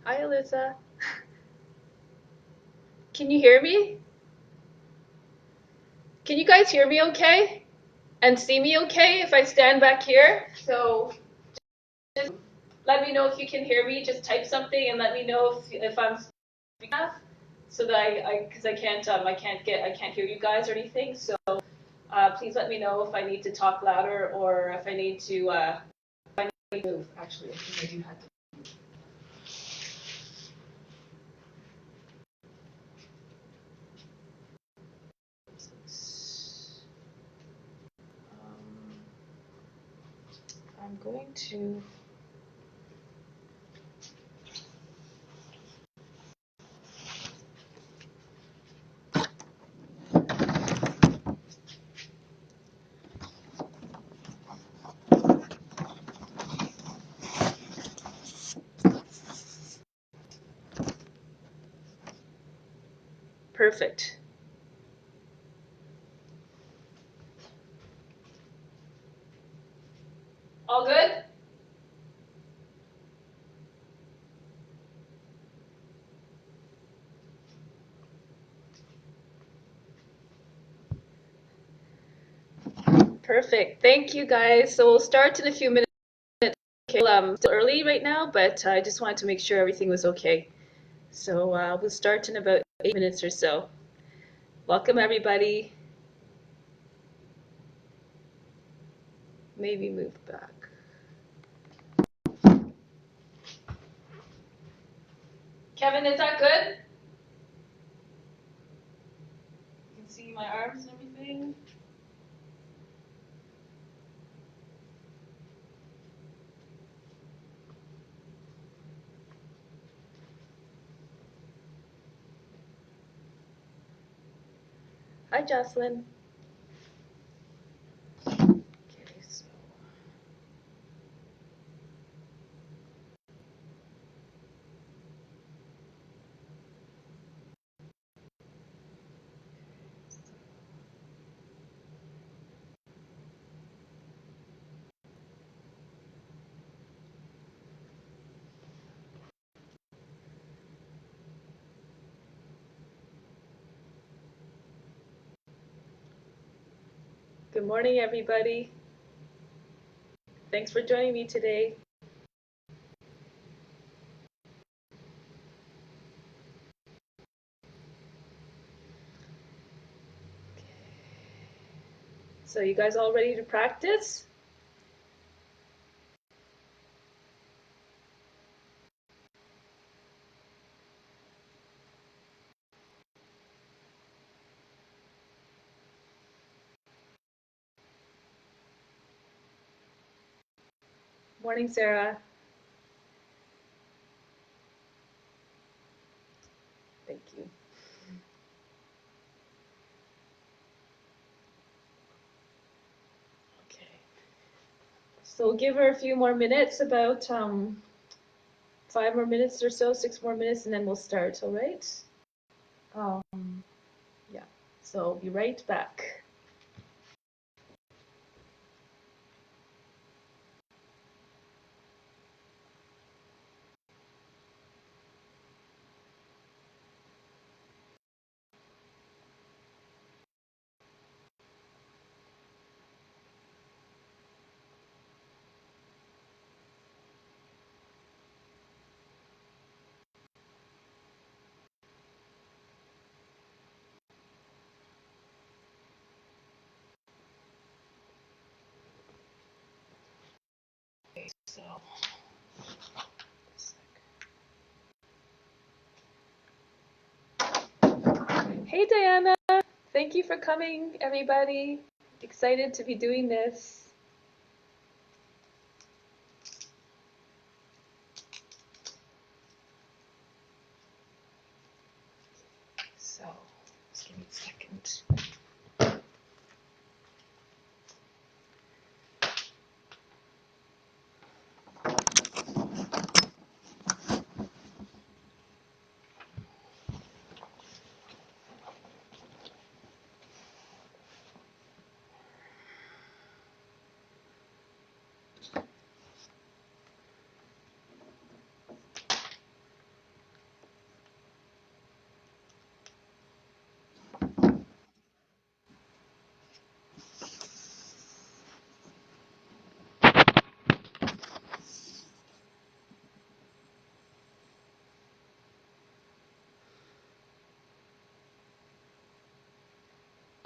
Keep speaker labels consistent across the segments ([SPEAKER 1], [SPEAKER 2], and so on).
[SPEAKER 1] Hi, Alyssa. Can you hear me? Can you guys hear me okay? And see me okay if I stand back here? So just let me know if you can hear me. Just type something and let me know if I'm speaking enough, so that because I can't hear you guys or anything. So please let me know if I need to talk louder or if I need to move. Actually, I think I do have to. I'm going to. Perfect. All good? Perfect. Thank you, guys. So we'll start in a few minutes. Okay, still early right now, but I just wanted to make sure everything was okay. So we'll start in about 8 minutes or so. Welcome, everybody. Maybe move back. Kevin, is that good? You can see my arms and everything. Hi, Jocelyn. Okay, so. Good morning, everybody. Thanks for joining me today. So you guys all ready to practice? Morning, Sarah. Thank you. Okay. So we'll give her a few more minutes, about 5 more minutes or so, 6 more minutes, and then we'll start, all right? Yeah, so I'll be right back. Okay, so. Hey, Diana. Thank you for coming, everybody. Excited to be doing this. So, just give me a second.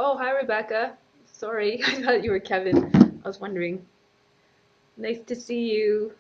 [SPEAKER 1] Oh, hi, Rebecca. Sorry, I thought you were Kevin. I was wondering. Nice to see you.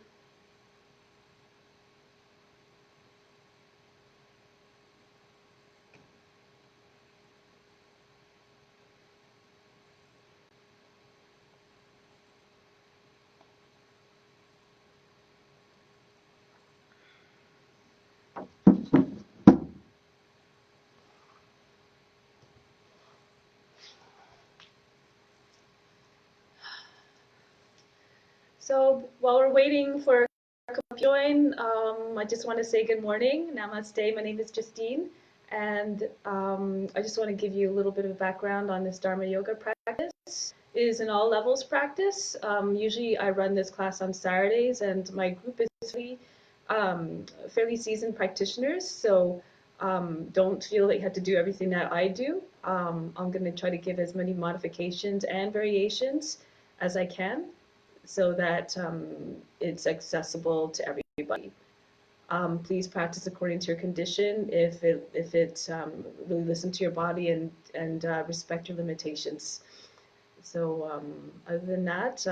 [SPEAKER 1] So while we're waiting for to join, I just want to say good morning. Namaste. My name is Justine, and I just want to give you a little bit of background on this Dharma yoga practice. It is an all levels practice. Usually I run this class on Saturdays, and my group is fairly seasoned practitioners, so don't feel that you have to do everything that I do. I'm going to try to give as many modifications and variations as I can so that it's accessible to everybody. Please practice according to your condition. If it really listen to your body and respect your limitations. So other than that,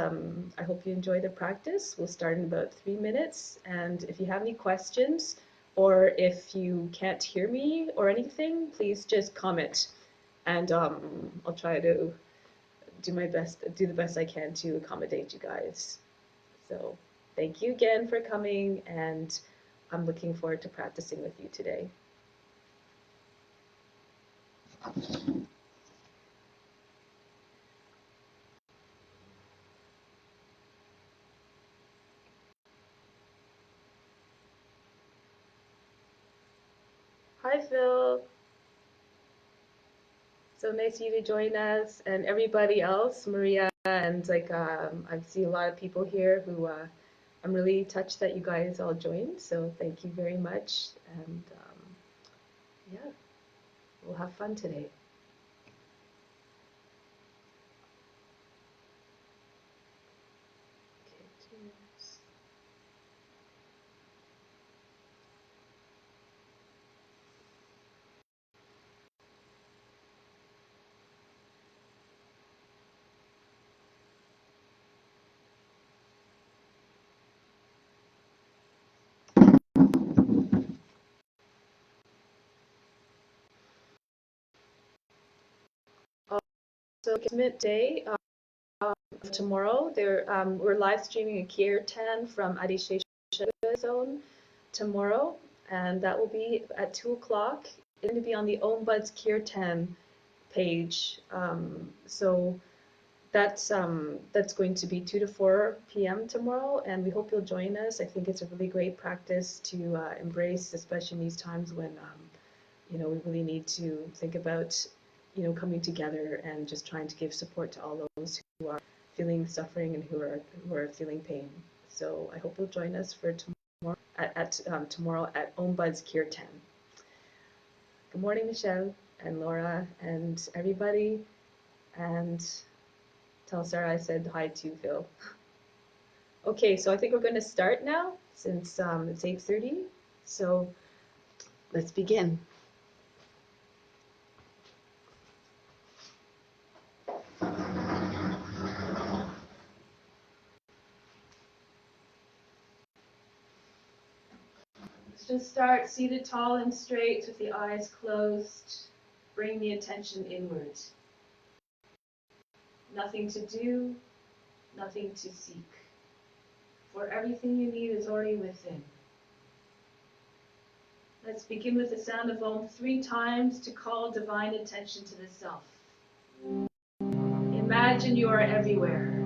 [SPEAKER 1] I hope you enjoy the practice. We'll start in about 3 minutes. And if you have any questions or if you can't hear me or anything, please just comment. And I'll try to do the best I can to accommodate you guys. So thank you again for coming, and I'm looking forward to practicing with you today. Hi, Phil. So nice of you to join us, and everybody else, Maria, and I've seen a lot of people here who I'm really touched that you guys all joined. So thank you very much, and yeah, we'll have fun today. Okay, cheers. So commitment day. Tomorrow, we're live streaming a kirtan from Adishesha Zone tomorrow, and that will be at 2 o'clock. It's going to be on the Om Buds Kirtan page. So that's going to be 2 to 4 p.m. tomorrow, and we hope you'll join us. I think it's a really great practice to embrace, especially in these times when we really need to think about coming together and just trying to give support to all those who are feeling suffering and who are feeling pain. So I hope you'll join us for tomorrow tomorrow at Om Buds Kirtan. Good morning, Michelle and Laura and everybody, and tell Sarah I said hi to Phil. Okay, so I think we're going to start now since it's 8:30. So let's begin. Let's just start seated tall and straight with the eyes closed. Bring the attention inward. Nothing to do, nothing to seek. For everything you need is already within. Let's begin with the sound of Om 3 times to call divine attention to the self. Imagine you are everywhere.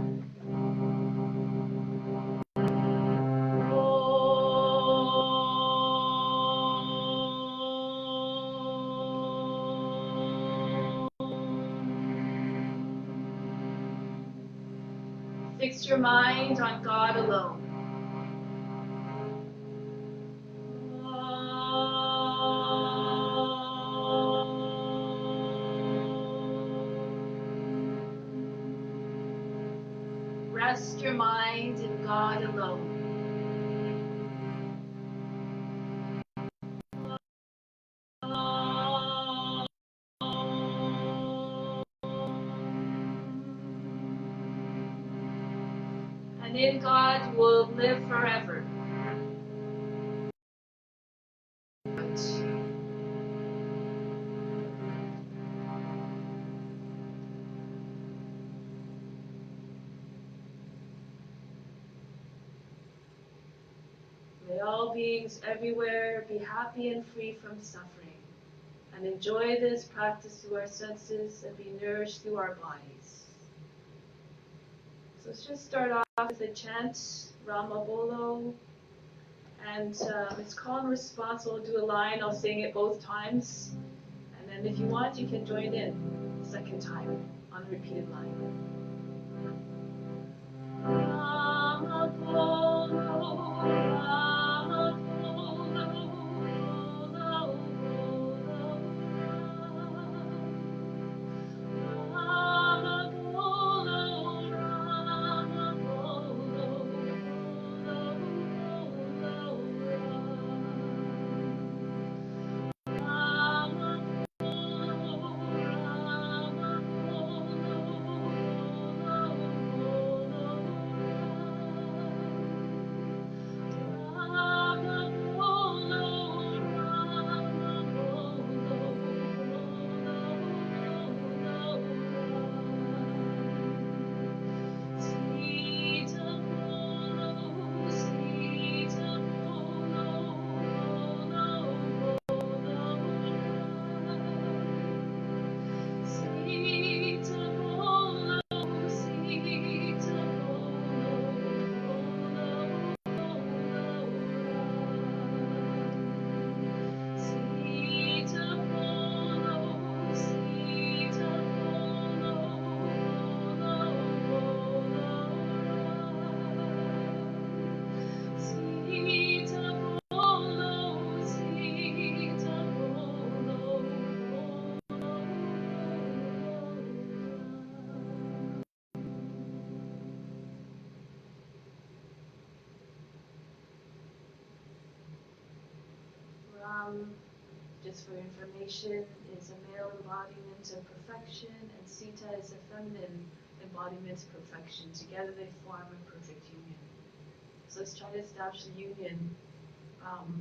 [SPEAKER 1] Fix your mind on God alone. Rest your mind in God alone. And in God you will live forever. May all beings everywhere be happy and free from suffering, and enjoy this practice through our senses and be nourished through our bodies. So let's just start off with a chant, Rama Bolo, and it's call and response. We'll do a line, I'll sing it both times, and then if you want, you can join in the second time on a repeated line. Rama Bolo, Rama Bolo, Bolo, Bolo, Rama Bolo, Rama Bolo, Bolo, Rama just for information, is a male embodiment of perfection, and Sita is a feminine embodiment of perfection. Together they form a perfect union. So let's try to establish the union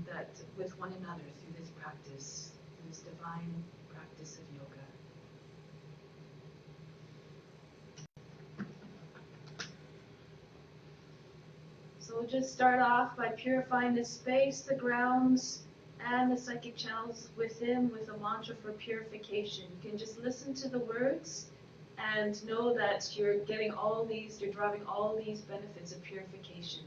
[SPEAKER 1] that with one another through this practice, through this divine practice of yoga. So we'll just start off by purifying the space, the grounds, and the psychic channels within with a mantra for purification. You can just listen to the words and know that you're getting all these, you're driving all these benefits of purification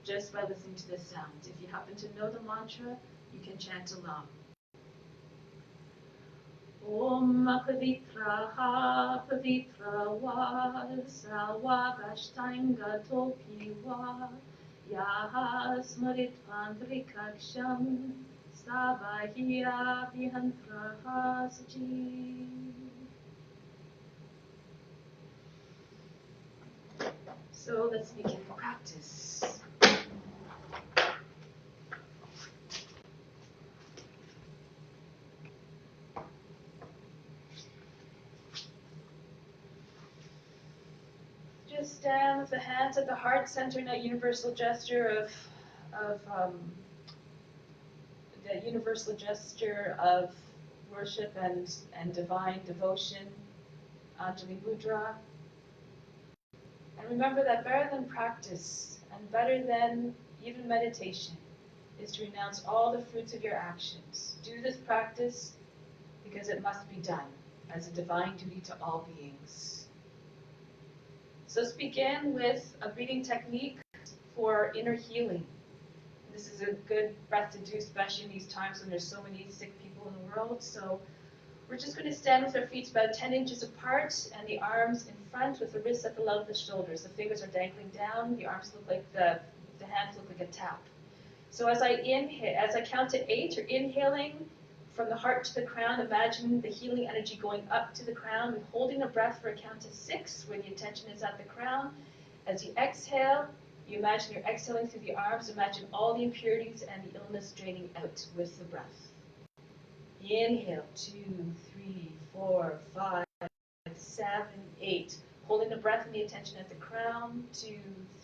[SPEAKER 1] just by listening to the sound. If you happen to know the mantra, you can chant along. Om Pavitraha Pavitra Va Sawa Vashtanga Topi Va Yaha Smaritvandrikaksham Sabahya Vihantraha Saji. So let's begin the practice. Just stand with the hands at the heart center in that universal gesture the universal gesture of worship and divine devotion, Anjali Mudra. And remember that better than practice and better than even meditation is to renounce all the fruits of your actions. Do this practice because it must be done as a divine duty to all beings. So let's begin with a breathing technique for inner healing. This is a good breath to do, especially in these times when there's so many sick people in the world. So we're just going to stand with our feet about 10 inches apart and the arms in front with the wrists at the level of the shoulders. The fingers are dangling down. The arms look like the hands look like a tap. So as I inhale, as I count to 8, you're inhaling from the heart to the crown. Imagine the healing energy going up to the crown. We're holding a breath for a count to 6, where the intention is at the crown. As you exhale, you imagine you're exhaling through the arms. Imagine all the impurities and the illness draining out with the breath. Inhale, 2, 3, 4, 5, 7, 8. Holding the breath and the attention at the crown. 2,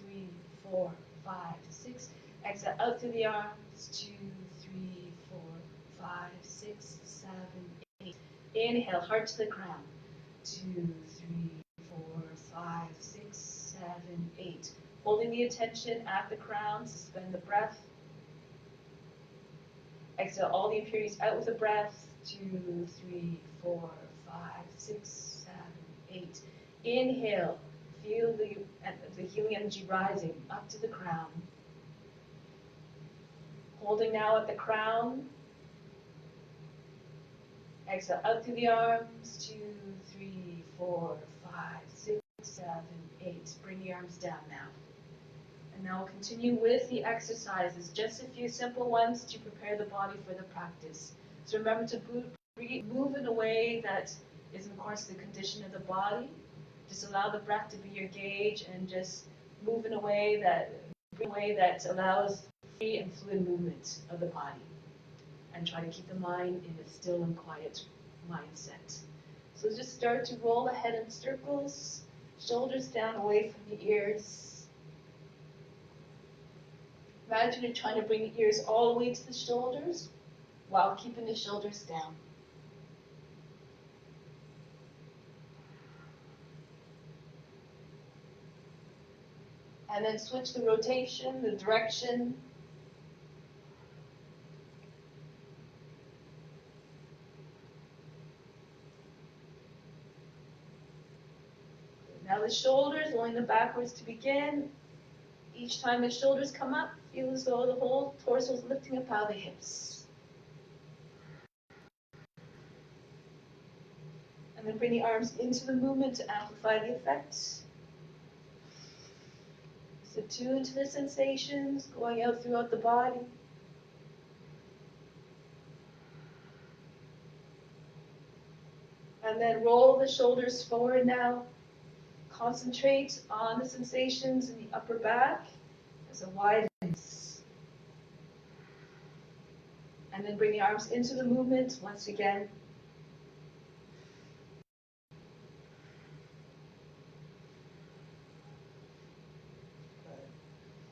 [SPEAKER 1] 3, 4, 5, 6. Exhale out through the arms. 2, 3, 4, 5, 6, 7, 8. Inhale, heart to the crown. 2, 3, 4, 5, 6, 7, 8. Holding the attention at the crown. Suspend the breath. Exhale all the impurities out with the breath. 2, 3, 4, 5, 6, 7, 8. Inhale. Feel the healing energy rising up to the crown. Holding now at the crown. Exhale out through the arms. 2, 3, 4, 5, 6, 7, 8. Bring the arms down now. And now we'll continue with the exercises, just a few simple ones to prepare the body for the practice. So remember to move in a way that is in accordance to the condition of the body. Just allow the breath to be your gauge and just move in a way that allows free and fluid movement of the body. And try to keep the mind in a still and quiet mindset. So just start to roll the head in circles, shoulders down away from the ears. Imagine you're trying to bring the ears all the way to the shoulders while keeping the shoulders down. And then switch the rotation, the direction. Now the shoulders, rolling them backwards to begin. Each time the shoulders come up, feel as though the whole torso is lifting up out of the hips. And then bring the arms into the movement to amplify the effect. So tune to the sensations going out throughout the body. And then roll the shoulders forward now. Concentrate on the sensations in the upper back as a widens. And then bring the arms into the movement once again.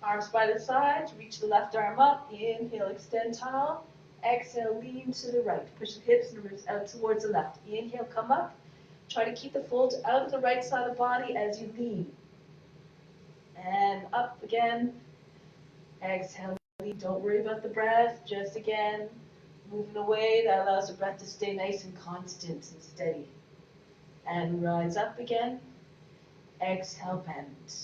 [SPEAKER 1] Arms by the side, reach the left arm up. Inhale, extend tall. Exhale, lean to the right. Push the hips and ribs out towards the left. Inhale, come up. Try to keep the fold out of the right side of the body as you lean. And up again. Exhale, lean. Don't worry about the breath. Just again, move in a way that allows the breath to stay nice and constant and steady. And rise up again. Exhale, bend.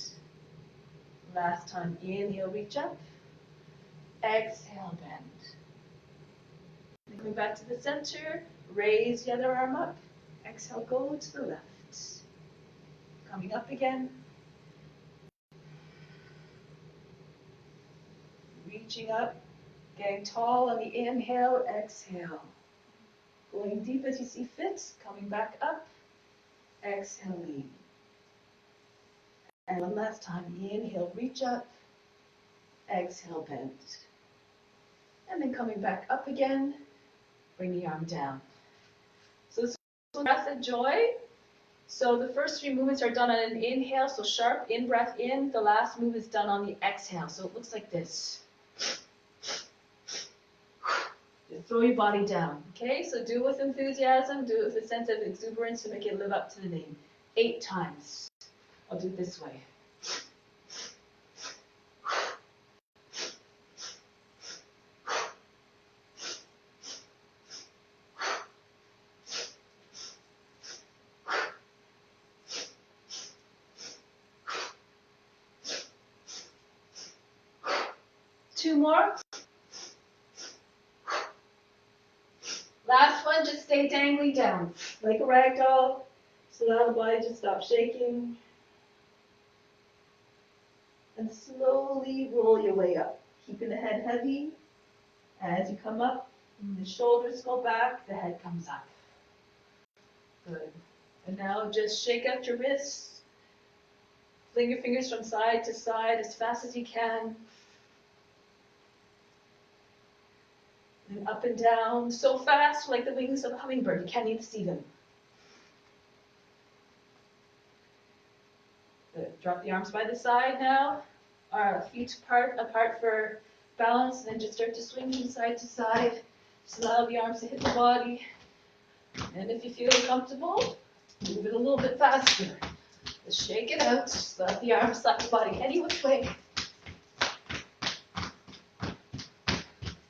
[SPEAKER 1] Last time, inhale, reach up. Exhale, bend. Coming back to the center, raise the other arm up. Exhale, go to the left. Coming up again. Reaching up, getting tall on the inhale, exhale. Going deep as you see fit, coming back up. Exhale, lean. And one last time, inhale, reach up. Exhale, bend. And then coming back up again, bring the arm down. So this is breath of joy. So the first three movements are done on an inhale, so sharp in breath in. The last move is done on the exhale, so it looks like this. Just throw your body down, okay? So do it with enthusiasm, do it with a sense of exuberance to make it live up to the name. 8 times. I'll do it this way. 2 more. Last one, just stay dangling down. Like a rag doll. Just allow the body to stop shaking. And slowly roll your way up. Keeping the head heavy. As you come up, the shoulders go back, the head comes up. Good. And now just shake out your wrists. Fling your fingers from side to side as fast as you can. And up and down, so fast, like the wings of a hummingbird. You can't even see them. Good. Drop the arms by the side now. our feet apart for balance, and then just start to swing from side to side. Just allow the arms to hit the body. And if you feel comfortable, move it a little bit faster. Just shake it out. Just let the arms slap the body any which way.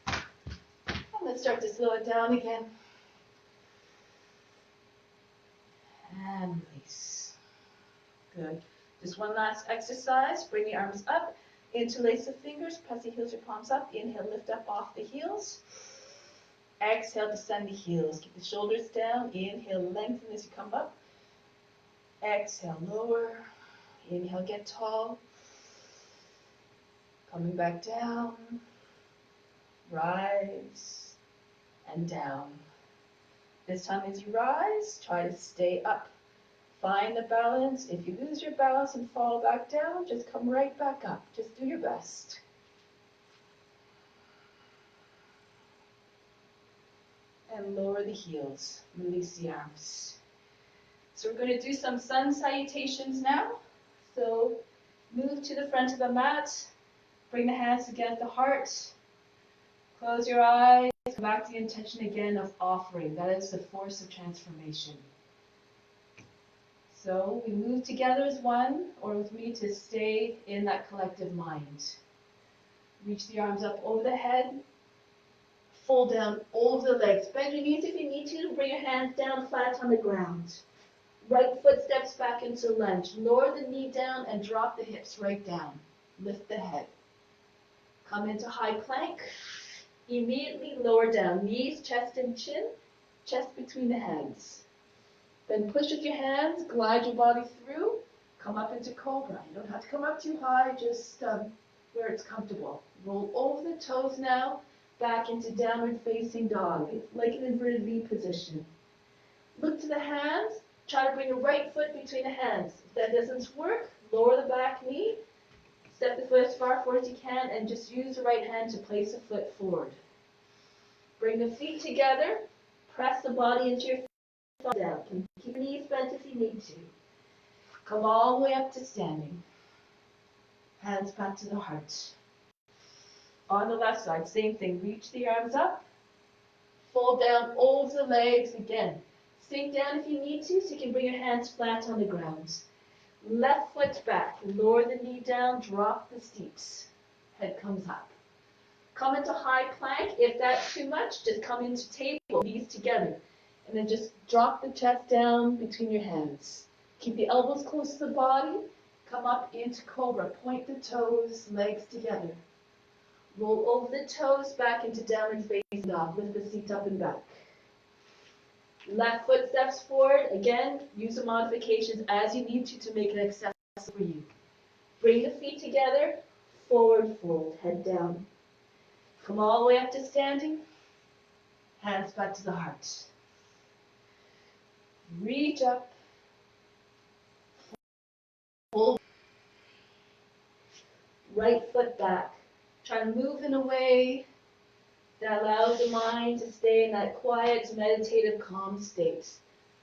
[SPEAKER 1] And let's start to slow it down again. And release. Good. Just one last exercise. Bring the arms up. Interlace the fingers. Press the heels or palms up. Inhale, lift up off the heels. Exhale, descend the heels. Keep the shoulders down. Inhale, lengthen as you come up. Exhale, lower. Inhale, get tall. Coming back down. Rise and down. This time as you rise, try to stay up. Find the balance. If you lose your balance and fall back down, just come right back up. Just do your best. And lower the heels. Release the arms. So we're going to do some sun salutations now. So move to the front of the mat. Bring the hands against the heart. Close your eyes. Come back to the intention again of offering. That is the force of transformation. So we move together as one, or with me, to stay in that collective mind. Reach the arms up over the head. Fold down over the legs. Bend your knees if you need to. Bring your hands down flat on the ground. Right foot steps back into lunge. Lower the knee down and drop the hips right down. Lift the head. Come into high plank. Immediately lower down. Knees, chest, and chin. Chest between the hands. Then push with your hands. Glide your body through. Come up into cobra. You don't have to come up too high, just where it's comfortable. Roll over the toes now. Back into downward facing dog. It's like an inverted V position. Look to the hands. Try to bring your right foot between the hands. If that doesn't work, lower the back knee. Step the foot as far forward as you can and just use the right hand to place the foot forward. Bring the feet together. Press the body into your feet down. Keep your knees bent if you need to. Come all the way up to standing. Hands back to the heart. On the left side, same thing. Reach the arms up. Fold down over the legs again. Sink down if you need to, so you can bring your hands flat on the ground. Left foot back. Lower the knee down. Drop the steeps. Head comes up. Come into high plank. If that's too much, just come into table. Knees together. And then just drop the chest down between your hands. Keep the elbows close to the body. Come up into cobra. Point the toes, legs together. Roll over the toes back into downward facing dog. Lift the seat up and back. Left foot steps forward. Again, use the modifications as you need to make it accessible for you. Bring the feet together. Forward fold. Head down. Come all the way up to standing. Hands back to the heart. Reach up. Fold. Right foot back. Try to move in a way that allows the mind to stay in that quiet, meditative, calm state.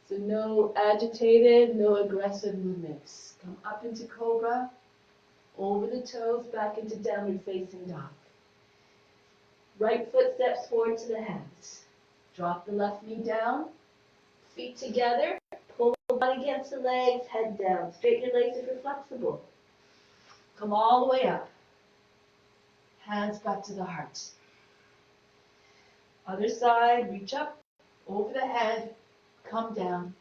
[SPEAKER 1] So no agitated, no aggressive movements. Come up into cobra, over the toes, back into downward facing dog. Right foot steps forward to the hands. Drop the left knee down, feet together, pull the body against the legs, head down. Straighten your legs if you're flexible. Come all the way up. Hands back to the heart. Other side, reach up, over the head, come down,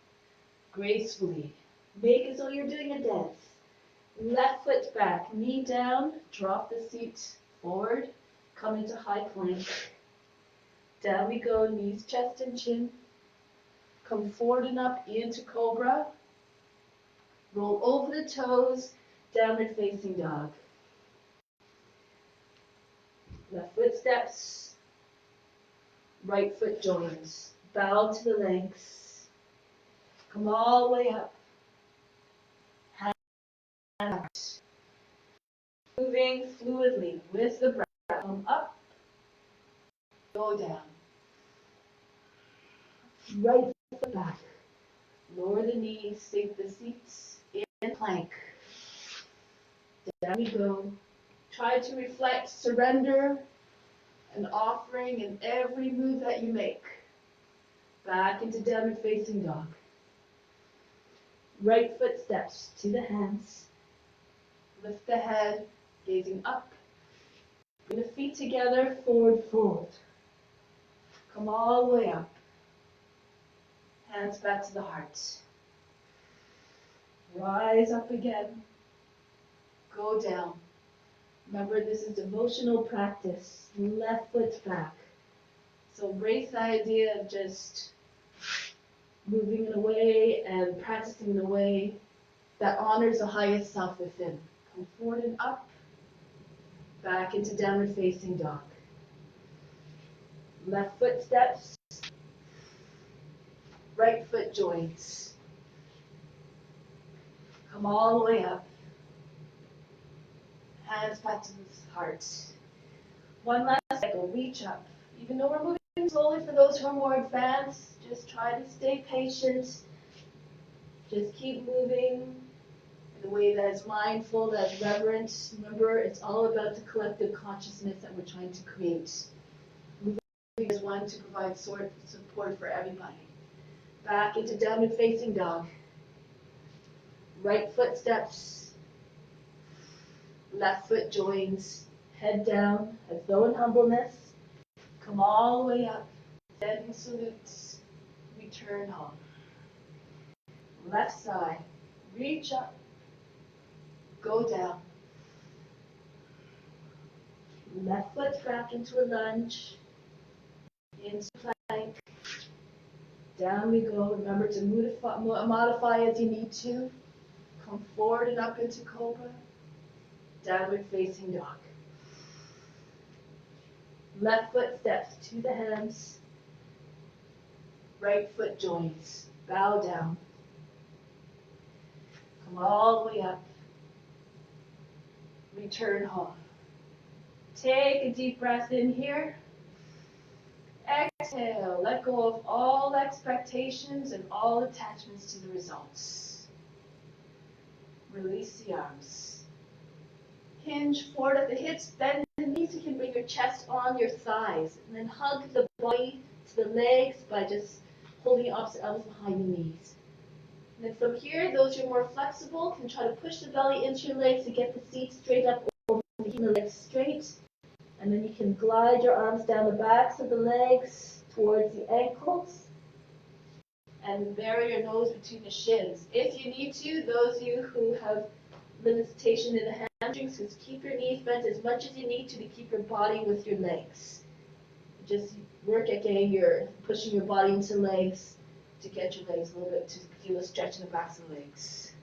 [SPEAKER 1] gracefully. Make as though you're doing a dance. Left foot back, knee down, drop the seat forward, come into high plank. Down we go, knees, chest, and chin. Come forward and up into cobra. Roll over the toes, downward facing dog. Left foot steps, right foot joins. Bow to the legs. Come all the way up. Hands out. Moving fluidly with the breath. Come up, go down. Right foot back. Lower the knees, sink the seats in plank. Down we go.
[SPEAKER 2] Try to reflect surrender and offering in every move that you make. Back into downward facing dog. Right foot steps to the hands. Lift the head, gazing up. Bring the feet together, forward fold. Come all the way up. Hands back to the heart. Rise up again. Go down. Remember, this is devotional practice. Left foot back. So embrace the idea of just moving in a way and practicing in a way that honors the highest self within. Come forward and up. Back into downward facing dog. Left foot steps. Right foot joins. Come all the way up. Hands back to the heart. One last cycle. Reach up. Even though we're moving slowly for those who are more advanced, just try to stay patient. Just keep moving in a way that is mindful, that is reverent. Remember, it's all about the collective consciousness that we're trying to create. Moving as one to provide support for everybody. Back into downward facing dog. Right foot steps. Left foot joins. Head down as though in humbleness. Come all the way up. Standing salutes. Return home. Left side. Reach up. Go down. Left foot back into a lunge. Into plank. Down we go. Remember to modify as you need to. Come forward and up into cobra. Downward facing dog. Left foot steps to the hands. Right foot joins. Bow down. Come all the way up. Return home. Take a deep breath in here. Exhale. Let go of all expectations and all attachments to the results. Release the arms. Hinge forward at the hips. Bend the knees. You can bring your chest on your thighs. And then hug the body to the legs by just holding your opposite elbows behind your knees. And then from here, those who are more flexible can try to push the belly into your legs to get the seat straight up over the legs straight. And then you can glide your arms down the backs of the legs towards the ankles. And bury your nose between the shins. If you need to, those of you who have limitation in the hamstrings, just keep your knees bent as much as you need to keep your body with your legs. Just work at pushing your body into legs to get your legs a little bit, to feel a stretch in the backs of the legs.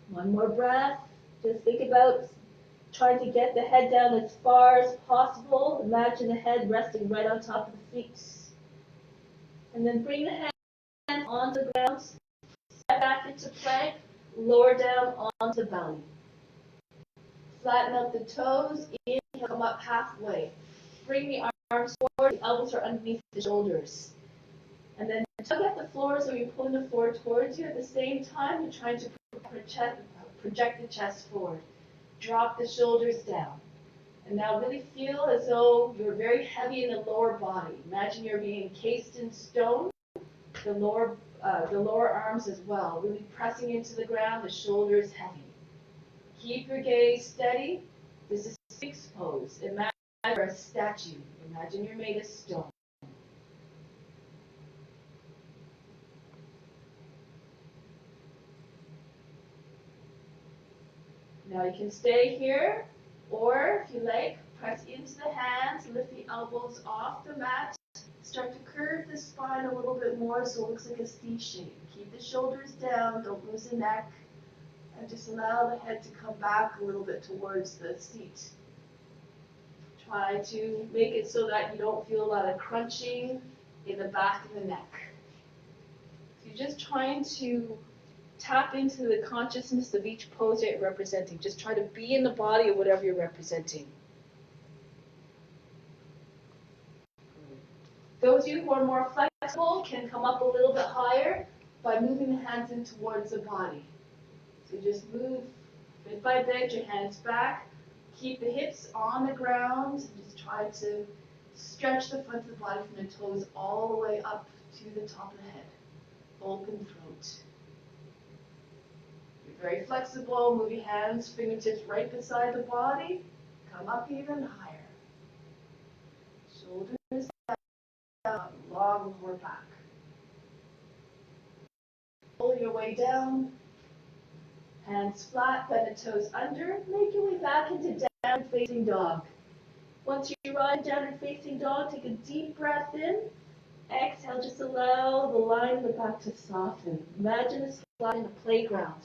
[SPEAKER 2] One more breath. Just think about trying to get the head down as far as possible. Imagine the head resting right on top of the feet. And then bring the hands onto the ground. Step back into plank. Lower down onto belly. Flatten out the toes. Inhale, come up halfway. Bring the arms forward. The elbows are underneath the shoulders. And then tug at the floor so you're pulling the floor towards you. At the same time, you're trying to project the chest forward. Drop the shoulders down. And now really feel as though you're very heavy in the lower body. Imagine you're being encased in stone. The lower arms as well. Really pressing into the ground, the shoulders heavy. Keep your gaze steady. This is Sphinx pose. Imagine you're a statue. Imagine you're made of stone. Now you can stay here, or if you like, press into the hands, lift the elbows off the mat. Start to curve the spine a little bit more so it looks like a C shape. Keep the shoulders down, don't lose the neck, and just allow the head to come back a little bit towards the seat. Try to make it so that you don't feel a lot of crunching in the back of the neck. So you're just trying to tap into the consciousness of each pose that you're representing. Just try to be in the body of whatever you're representing. you who are more flexible can come up a little bit higher by moving the hands in towards the body. So just move bit by bit, your hands back. Keep the hips on the ground. And just try to stretch the front of the body from the toes all the way up to the top of the head. Open throat. You're very flexible. Move your hands, fingertips right beside the body. Come up even higher. Shoulders down, long lower back. Pull your way down. Hands flat, bend the toes under. Make your way back into downward facing dog. Once you arrive downward facing dog, take a deep breath in. Exhale, just allow the line in the back to soften. Imagine it's like in a playground.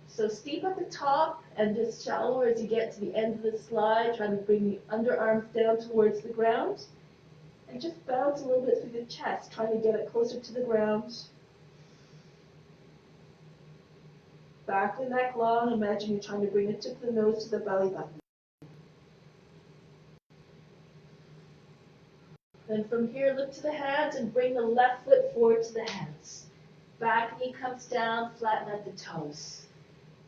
[SPEAKER 2] So steep at the top and just shallower as you get to the end of the slide. Try to bring the underarms down towards the ground. And just bounce a little bit through the chest, trying to get it closer to the ground. Back the neck long. Imagine you're trying to bring the tip of the nose to the belly button. Then from here, look to the hands and bring the left foot forward to the hands. Back knee comes down, flatten at the toes.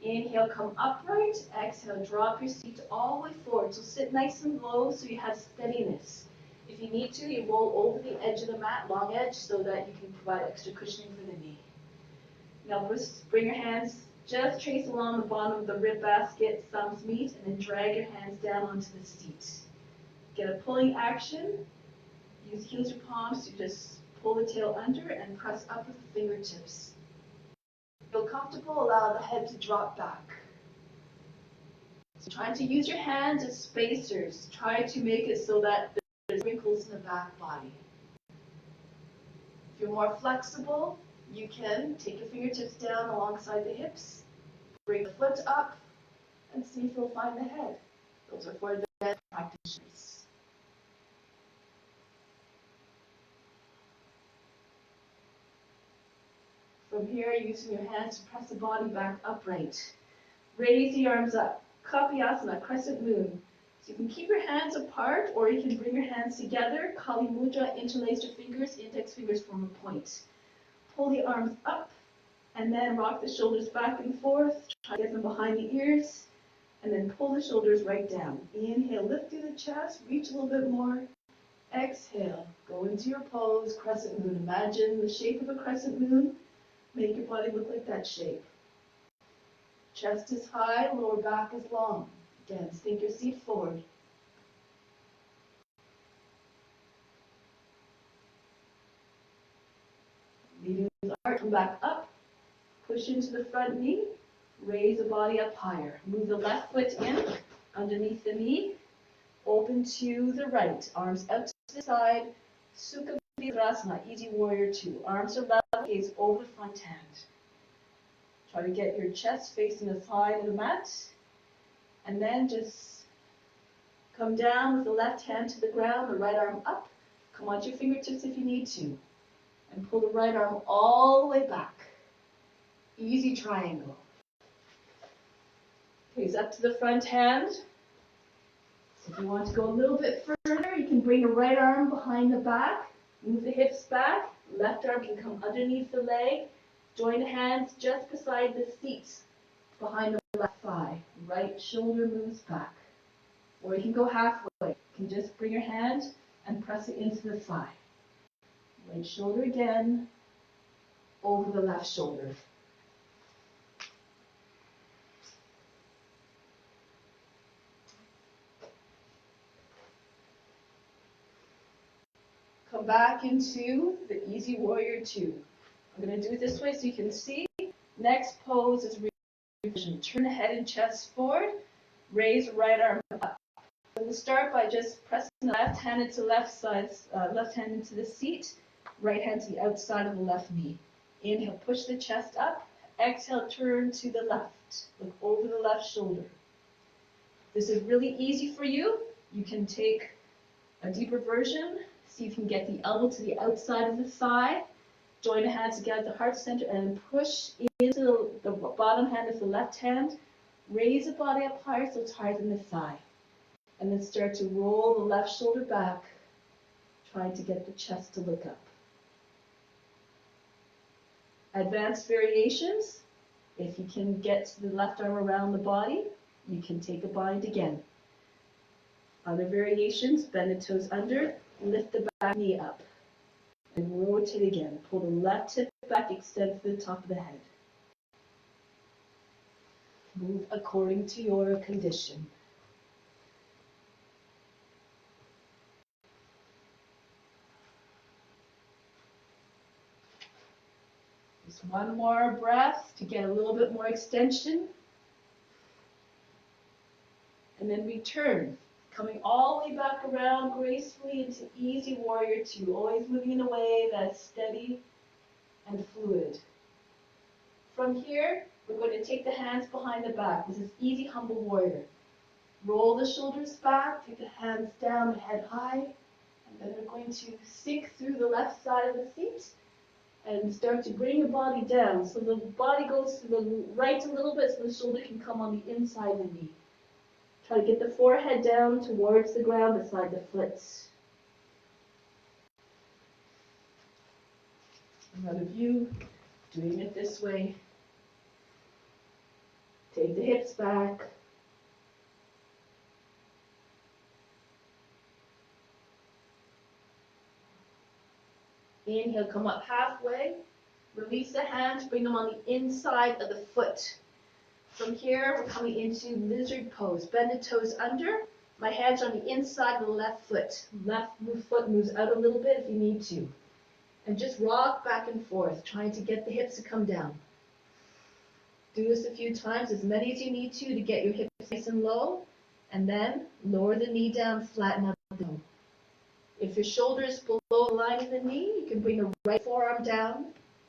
[SPEAKER 2] Inhale, come upright. Exhale, drop your seat all the way forward. So sit nice and low so you have steadiness. If you need to, you roll over the edge of the mat, long edge, so that you can provide extra cushioning for the knee. Now bring your hands, just trace along the bottom of the rib basket, thumbs meet, and then drag your hands down onto the seat. Get a pulling action. Use heels or palms to just pull the tail under and press up with the fingertips. Feel comfortable, allow the head to drop back. So trying to use your hands as spacers. Try to make it so that there's wrinkles in the back body. If you're more flexible, you can take your fingertips down alongside the hips, bring the foot up, and see if you'll find the head. Those are for the bed practitioners. From here, using your hands to press the body back upright. Raise the arms up. Kapiyasana, crescent moon. So you can keep your hands apart, or you can bring your hands together. Kali Mudra, interlace your fingers, index fingers form a point. Pull the arms up, and then rock the shoulders back and forth. Try to get them behind the ears, and then pull the shoulders right down. Inhale, lift through the chest, reach a little bit more. Exhale, go into your pose, crescent moon. Imagine the shape of a crescent moon. Make your body look like that shape. Chest is high, lower back is long. Again, sink your seat forward. Leading the arch, come back up. Push into the front knee. Raise the body up higher. Move the left foot in, underneath the knee. Open to the right. Arms out to the side. Sukha Virasana, easy warrior 2. Arms are level, gaze over the front hand. Try to get your chest facing the side of the mat. And then just come down with the left hand to the ground, the right arm up. Come onto your fingertips if you need to. And pull the right arm all the way back. Easy triangle. Gaze up to the front hand. So if you want to go a little bit further, you can bring the right arm behind the back. Move the hips back. Left arm can come underneath the leg. Join the hands just beside the seat, behind the left thigh. Right shoulder moves back. Or you can go halfway. You can just bring your hand and press it into the thigh. Right shoulder again, over the left shoulder. Come back into the easy warrior 2. I'm going to do it this way so you can see. Next pose is reversion. Turn the head and chest forward. Raise right arm up. We'll start by just pressing the left hand into left side, left hand into the seat, right hand to the outside of the left knee. Inhale, push the chest up. Exhale, turn to the left. Look over the left shoulder. This is really easy for you. You can take a deeper version. See if you can get the elbow to the outside of the thigh. Join the hands together at the heart center and push into the bottom hand of the left hand. Raise the body up higher so it's higher than the thigh. And then start to roll the left shoulder back. trying to get the chest to look up. Advanced variations, if you can get the left arm around the body, you can take a bind again. Other variations, bend the toes under, lift the back knee up, and rotate again. Pull the left hip back, extend to the top of the head. Move according to your condition. Just one more breath to get a little bit more extension. And then return, coming all the way back around gracefully into easy warrior two, always moving in a way that's steady and fluid. From here, we're going to take the hands behind the back. This is easy humble warrior. Roll the shoulders back, take the hands down, the head high, and then we're going to sink through the left side of the seat and start to bring your body down. So the body goes to the right a little bit so the shoulder can come on the inside of the knee. Try to get the forehead down towards the ground beside the foot. Another view, doing it this way. Take the hips back. Inhale, come up halfway. Release the hands, bring them on the inside of the foot. From here, we're coming into lizard pose. Bend the toes under. My hands are on the inside of the left foot. Left foot moves out a little bit if you need to. And just rock back and forth, trying to get the hips to come down. Do this a few times, as many as you need to get your hips nice and low. And then lower the knee down, flatten out the toe. If your shoulder is below the line of the knee, you can bring the right forearm down,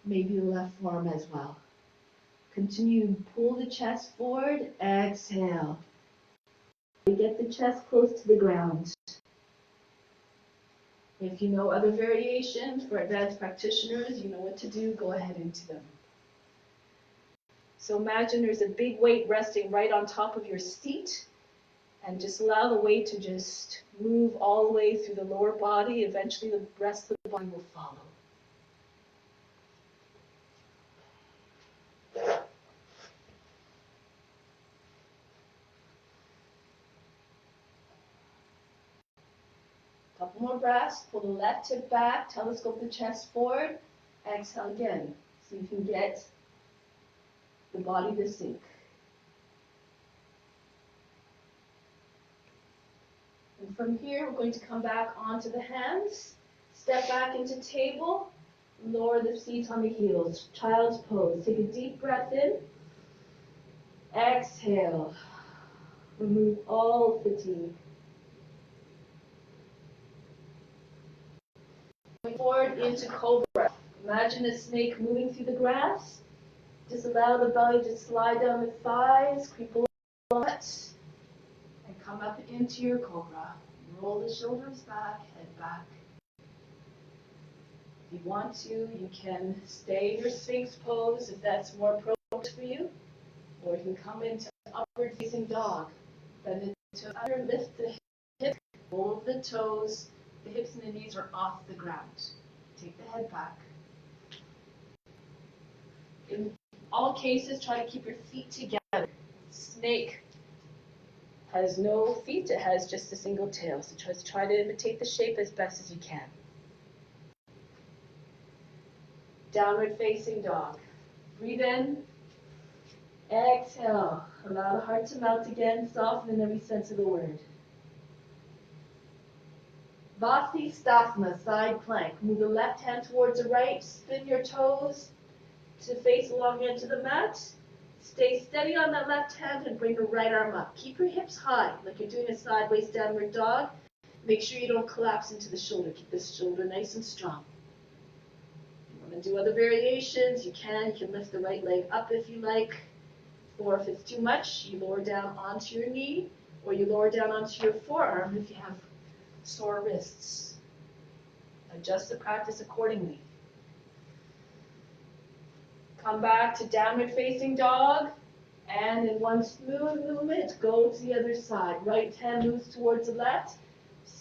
[SPEAKER 2] maybe the left forearm as well. Continue to pull the chest forward, exhale. Get the chest close to the ground. If you know other variations for advanced practitioners, you know what to do, go ahead into them. So imagine there's a big weight resting right on top of your seat, and just allow the weight to just move all the way through the lower body. Eventually the rest of the body will follow. Couple more breaths. Pull the left hip back, telescope the chest forward. Exhale again, so you can get the body to sink. And from here, we're going to come back onto the hands. Step back into table. Lower the feet on the heels. Child's pose. Take a deep breath in. Exhale. Remove all fatigue. Going forward into cobra. Imagine a snake moving through the grass. Just allow the belly to slide down the thighs, creep along the butt, and come up into your cobra. Roll the shoulders back, head back. If you want to, you can stay in your Sphinx pose if that's more appropriate for you, or you can come into upward facing dog. Bend the toes under, lift the hip, roll the toes, the hips and the knees are off the ground. Take the head back. In all cases, try to keep your feet together. Snake has no feet, it has just a single tail, so just try to imitate the shape as best as you can. Downward facing dog. Breathe in, exhale. Allow the heart to melt again, soften in every sense of the word. Vasisthasana, side plank. Move the left hand towards the right, spin your toes to face along the edge of the mat. Stay steady on that left hand and bring the right arm up. Keep your hips high, like you're doing a sideways downward dog. Make sure you don't collapse into the shoulder. Keep the shoulder nice and strong. If you want to do other variations, you can. You can lift the right leg up if you like. Or if it's too much, you lower down onto your knee, or you lower down onto your forearm if you have sore wrists. Adjust the practice accordingly. Come back to downward facing dog, and in one smooth movement, go to the other side. Right hand moves towards the left,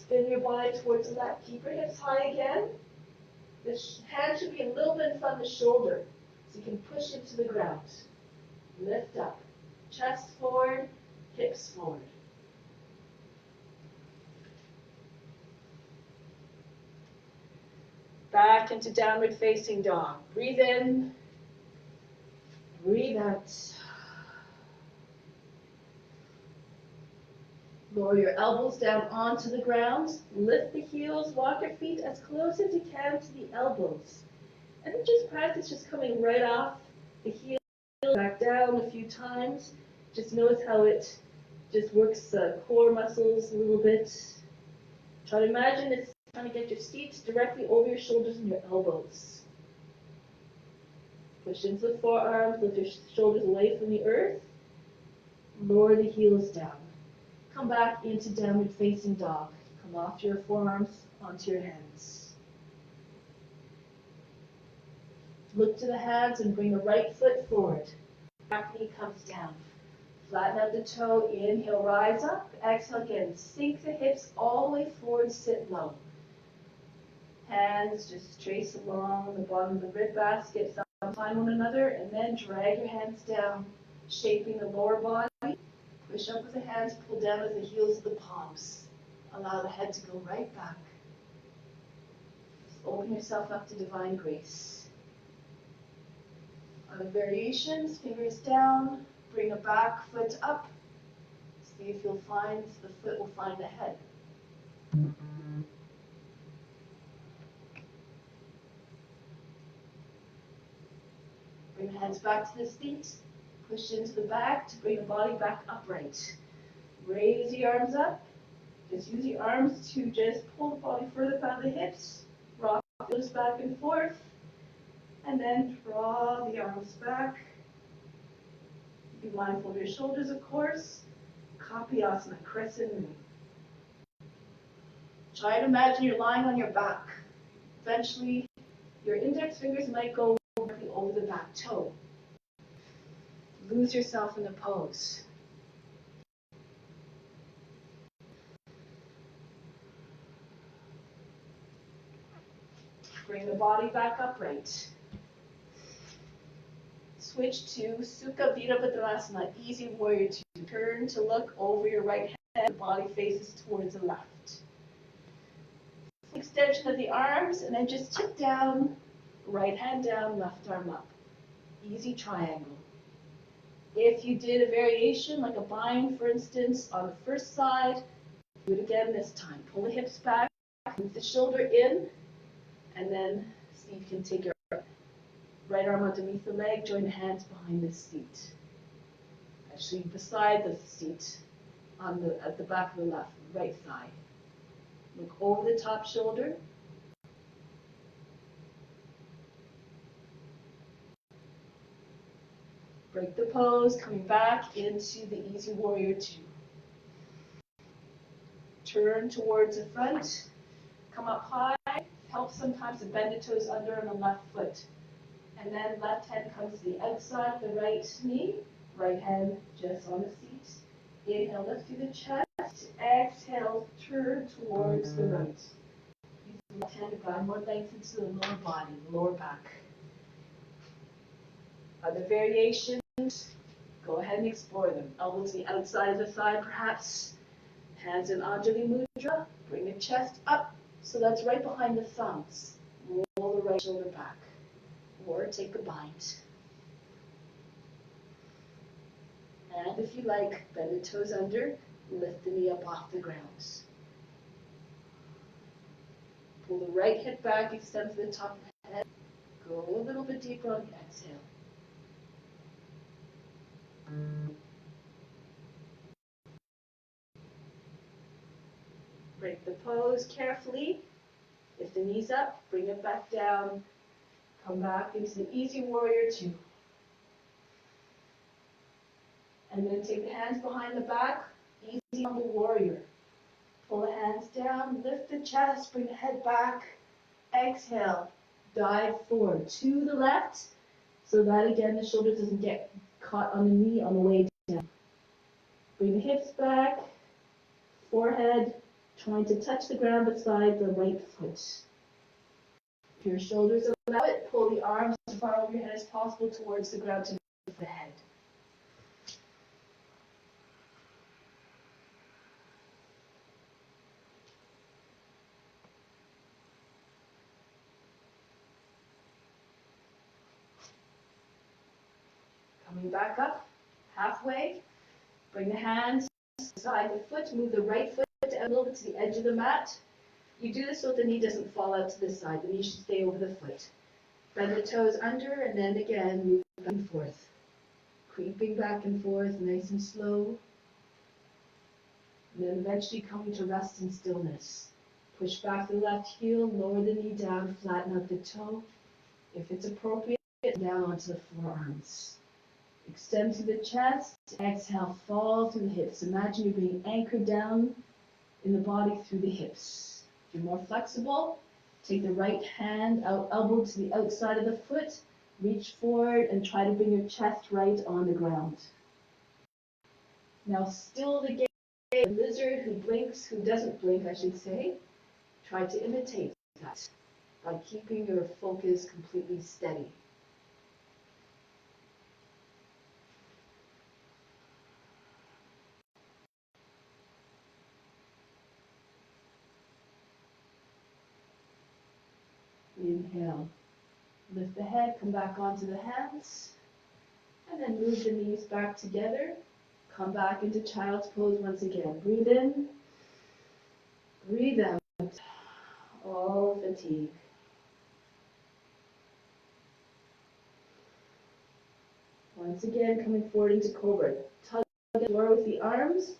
[SPEAKER 2] Spin your body towards the left. Keep your hips high again. The hand should be a little bit in front of the shoulder, so you can push it to the ground. Lift up. Chest forward, hips forward. Back into downward facing dog. Breathe in, breathe out. Lower your elbows down onto the ground. Lift the heels, walk your feet as close as you can to the elbows. And then just practice just coming right off the heel, back down a few times. Just notice how it just works core muscles a little bit. Try to imagine it's trying to get your feet directly over your shoulders and your elbows. Push into the forearms, lift your shoulders away from the earth. Lower the heels down. Come back into downward facing dog. Come off your forearms onto your hands. Look to the hands and bring the right foot forward. Back knee comes down. Flatten out the toe. Inhale, rise up. Exhale again. Sink the hips all the way forward. Sit low. Hands just trace along the bottom of the rib basket. Find one another, and then drag your hands down, shaping the lower body. Push up with the hands. Pull down with the heels of the palms. Allow the head to go right back. Just open yourself up to divine grace. Other variations, fingers down, bring the back foot up. See if you'll find the foot will find the head. Bring the hands back to the feet. Push into the back to bring the body back upright. Raise the arms up. Just use the arms to just pull the body further back the hips. Rock those back and forth. And then draw the arms back. Be mindful of your shoulders, of course. Kapiyasana, crescent moon. Try to imagine you're lying on your back. Eventually, your index fingers might go over the back toe. Lose yourself in the pose. Bring the body back upright. Switch to Sukha Virabhadrasana, easy warrior two. Turn to look over your right hand, the body faces towards the left. Extension of the arms, and then just tip down, right hand down, left arm up. Easy triangle. If you did a variation, like a bind, for instance, on the first side, do it again this time. Pull the hips back, move the shoulder in, and then see if you can take your right arm underneath the leg, join the hands behind the seat. Actually, beside the seat, at the back of the left, right thigh. Look over the top shoulder. Break the pose, coming back into the easy warrior two. Turn towards the front, come up high, help sometimes to bend the toes under on the left foot. And then left hand comes to the outside of the right knee, right hand just on the seat. Inhale, lift through the chest. Exhale, turn towards the right. Use the left hand to guide more length into the lower body, lower back. Other variations, go ahead and explore them. Elbows to the outside of the thigh, perhaps. Hands in Anjali Mudra. Bring the chest up, so that's right behind the thumbs. Roll the right shoulder back. Or take a bind. And if you like, bend the toes under, lift the knee up off the ground. Pull the right hip back, extend to the top of the head. Go a little bit deeper on the exhale. Break the pose carefully. If the knee's up, bring it back down. Come back into the easy warrior two. And then take the hands behind the back, easy humble warrior. Pull the hands down, lift the chest, bring the head back. Exhale, dive forward to the left, so that again the shoulder doesn't get caught on the knee on the way down. Bring the hips back, forehead, trying to touch the ground beside the right foot. If your shoulders allow it, pull the arms as far over your head as possible towards the ground to lift the head. Coming back up, halfway. Bring the hands beside the foot. Move the right foot a little bit to the edge of the mat. You do this so the knee doesn't fall out to the side. The knee should stay over the foot. Bend the toes under, and then again move back and forth. Creeping back and forth, nice and slow. And then eventually coming to rest in stillness. Push back the left heel, lower the knee down, flatten out the toe. If it's appropriate, down onto the forearms. Extend through the chest. Exhale, fall through the hips. Imagine you're being anchored down in the body through the hips. If you're more flexible, take the right hand out, elbow to the outside of the foot. Reach forward and try to bring your chest right on the ground. Now still the gaze. The lizard who blinks, who doesn't blink, I should say. Try to imitate that by keeping your focus completely steady. Inhale. Lift the head, come back onto the hands, and then move the knees back together. Come back into child's pose once again. Breathe in, breathe out. All fatigue. Once again, coming forward into cobra. Tug the floor with the arms.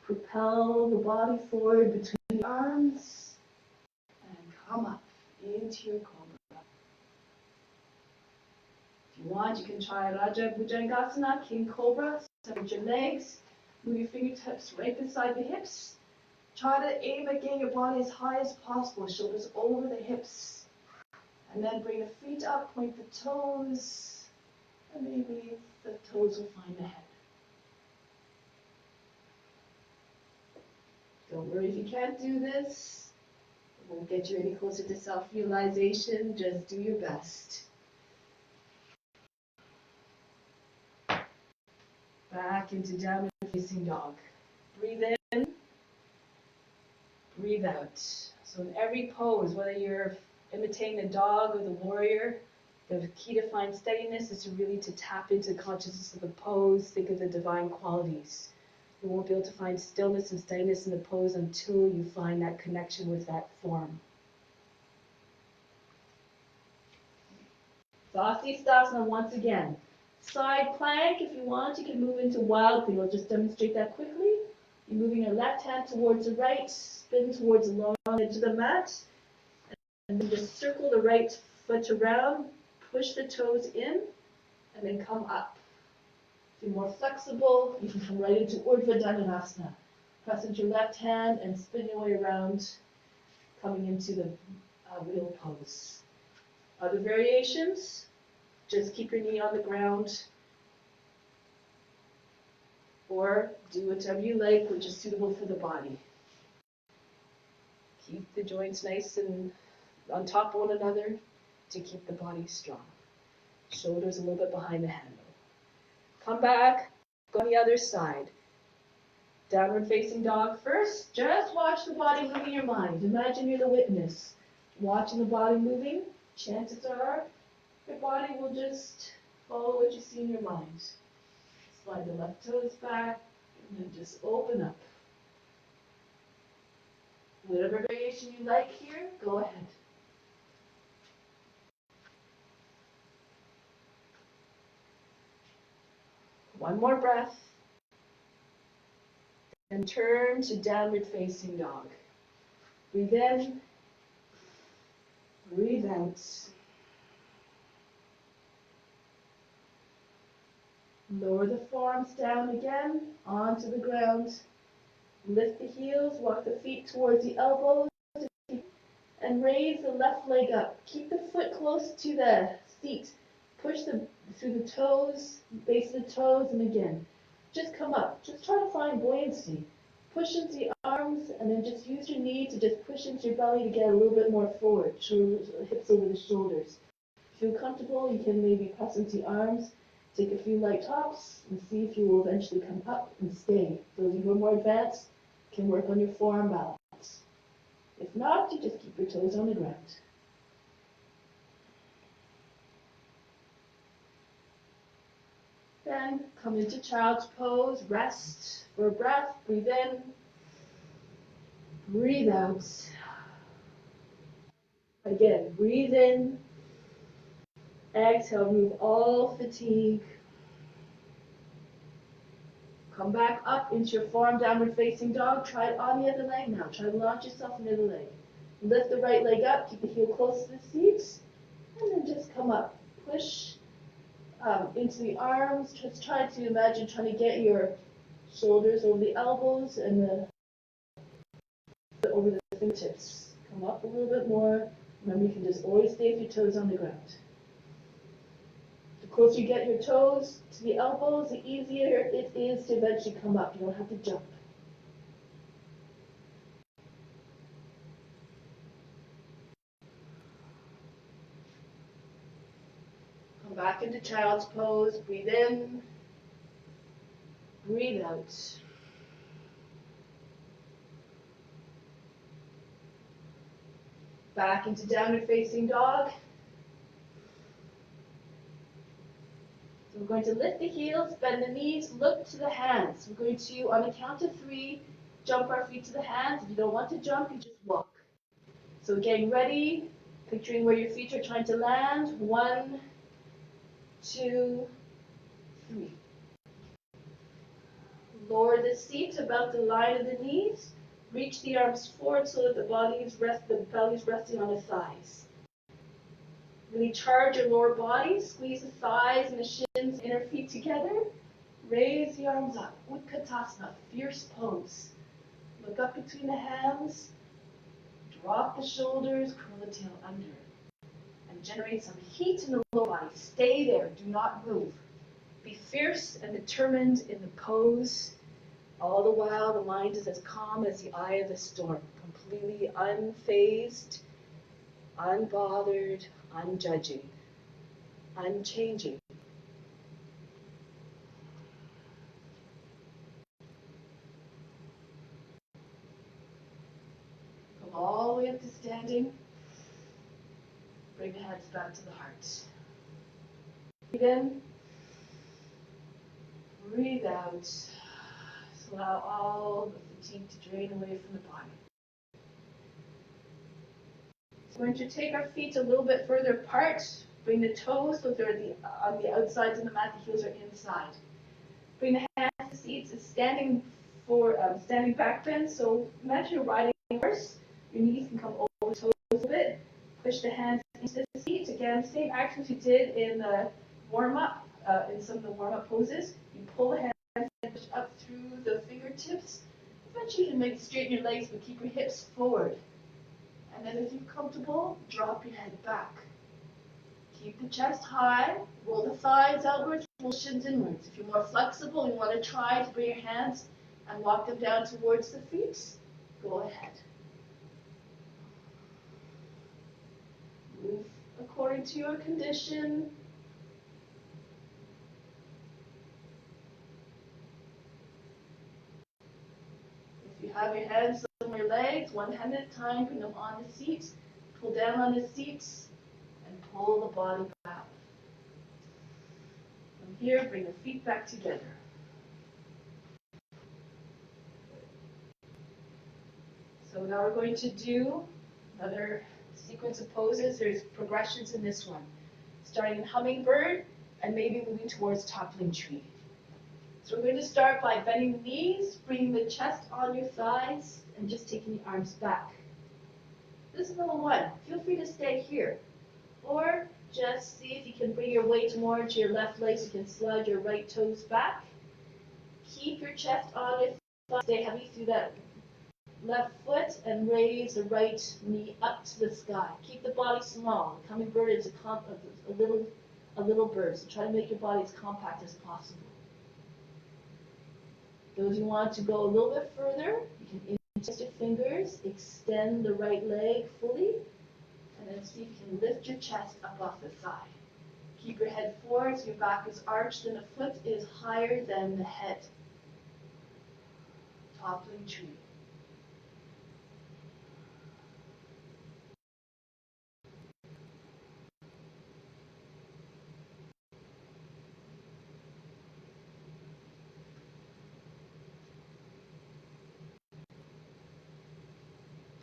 [SPEAKER 2] Propel the body forward between the arms. And come up into your cobra. If you want, you can try Raja Bhujangasana, King Cobra. Separate your legs. Move your fingertips right beside the hips. Try to aim at getting your body as high as possible, shoulders over the hips. And then bring the feet up, point the toes, and maybe the toes will find the head. Don't worry if you can't do this. It won't get you any closer to self-realization. Just do your best. Back into downward facing dog. Breathe in, breathe out. So in every pose, whether you're imitating the dog or the warrior, the key to find steadiness is to really to tap into the consciousness of the pose, think of the divine qualities. You won't be able to find stillness and steadiness in the pose until you find that connection with that form. Sasana once again. Side plank, if you want, you can move into wild thing. I'll just demonstrate that quickly. You're moving your left hand towards the right, spin towards the long edge of the mat, and then just circle the right foot around, push the toes in, and then come up. If you're more flexible, you can come right into Urdhva Dhanurasana. Press into your left hand and spin your way around, coming into the wheel pose. Other variations, just keep your knee on the ground, or do whatever you like, which is suitable for the body. Keep the joints nice and on top of one another to keep the body strong. Shoulders a little bit behind the handle. Come back, go on the other side. Downward facing dog first. Just watch the body move in your mind. Imagine you're the witness. Watching the body moving, chances are your body will just follow what you see in your mind. Slide the left toes back and then just open up. Whatever variation you like here, go ahead. One more breath. And turn to downward facing dog. Breathe in. Breathe out. Lower the forearms down again onto the ground. Lift the heels, walk the feet towards the elbows, and raise the left leg up. Keep the foot close to the seat. Push through the toes, base of the toes, and again. Just come up. Just try to find buoyancy. Push into the arms, and then just use your knee to just push into your belly to get a little bit more forward, shoulders, hips over the shoulders. If you feel comfortable, you can maybe press into the arms, take a few light hops, and see if you will eventually come up and stay. Those who are more advanced can work on your forearm balance. If not, you just keep your toes on the ground. Then come into child's pose, rest for a breath, breathe in, breathe out. Again, breathe in, exhale, remove all fatigue. Come back up into your forearm downward facing dog. Try it on the other leg now. Try to launch yourself on the other leg. Lift the right leg up, keep the heel close to the seat, and then just come up. Push into the arms. Just try to imagine trying to get your shoulders over the elbows and over the fingertips. Come up a little bit more. Remember, you can just always stay with your toes on the ground. The closer you get your toes to the elbows, the easier it is to eventually come up. You don't have to jump. Come back into child's pose. Breathe in. Breathe out. Back into downward facing dog. So we're going to lift the heels, bend the knees, look to the hands. We're going to, on a count of 3, jump our feet to the hands. If you don't want to jump, you just walk. So getting ready, picturing where your feet are trying to land. 1, 2, 3. Lower the seat about the line of the knees. Reach the arms forward so that the belly is resting on the thighs. Really charge your lower body. Squeeze the thighs and the shins, inner feet together. Raise the arms up. Utkatasana, fierce pose. Look up between the hands. Drop the shoulders, curl the tail under. And generate some heat in the lower body. Stay there. Do not move. Be fierce and determined in the pose. All the while, the mind is as calm as the eye of the storm. Completely unfazed, unbothered, unjudging, unchanging. Come all the way up to standing. Bring the hands back to the heart. Breathe in. Breathe out. So allow all the fatigue to drain away from the body. So we're going to take our feet a little bit further apart. Bring the toes so they're on the outsides of the mat. The heels are inside. Bring the hands to the seats. It's standing back bend. So imagine you're riding a horse. Your knees can come over the toes a little bit. Push the hands into the seat. Again, same actions you did in the warm-up, in some of the warm-up poses. You pull the hands and push up through the fingertips. Eventually you can straighten your legs, but keep your hips forward. And then if you're comfortable, drop your head back. Keep the chest high, roll the thighs outwards, roll shins inwards. If you're more flexible, you want to try to bring your hands and walk them down towards the feet, go ahead. Move according to your condition. If you have your hands on your legs, one hand at a time, bring them on the seat, pull down on the seat, and pull the body back. From here, bring the feet back together. So now we're going to do another sequence of poses. There's progressions in this one. Starting in hummingbird and maybe moving towards toppling tree. So we're going to start by bending the knees, bringing the chest on your thighs, and just taking the arms back. This is number 1. Feel free to stay here. Or just see if you can bring your weight more to your left leg so you can slide your right toes back. Keep your chest on your thighs. Stay heavy through that left foot and raise the right knee up to the sky. Keep the body small. The hummingbird is a little bird, so try to make your body as compact as possible. Those who want to go a little bit further, you can interlace your fingers, extend the right leg fully, and then see if you can lift your chest up off the side. Keep your head forward so your back is arched and the foot is higher than the head. Toppling tree.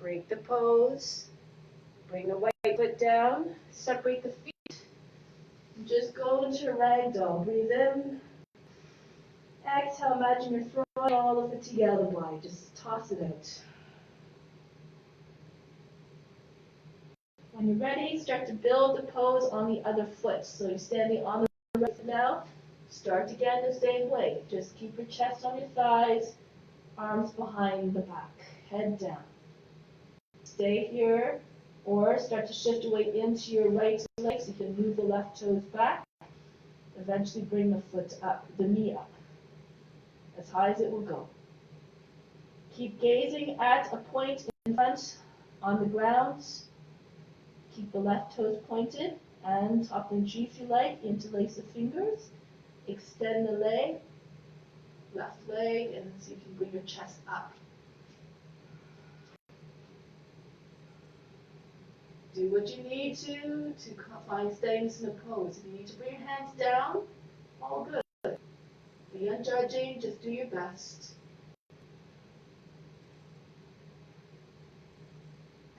[SPEAKER 2] Break the pose. Bring the right foot down. Separate the feet. Just go into ragdoll. Breathe in. Exhale. Imagine you're throwing all of it together. Wide. Just toss it out. When you're ready, start to build the pose on the other foot. So you're standing on the right foot now. Start again the same way. Just keep your chest on your thighs, arms behind the back, head down. Stay here, or start to shift your weight into your right leg so you can move the left toes back. Eventually bring the foot up, the knee up, as high as it will go. Keep gazing at a point in front on the ground. Keep the left toes pointed and toppling tree if you like. Interlace the fingers. Extend the leg, left leg, and then see if you can bring your chest up. Do what you need to find steadiness in the pose. If you need to bring your hands down, all good. Be unjudging, just do your best.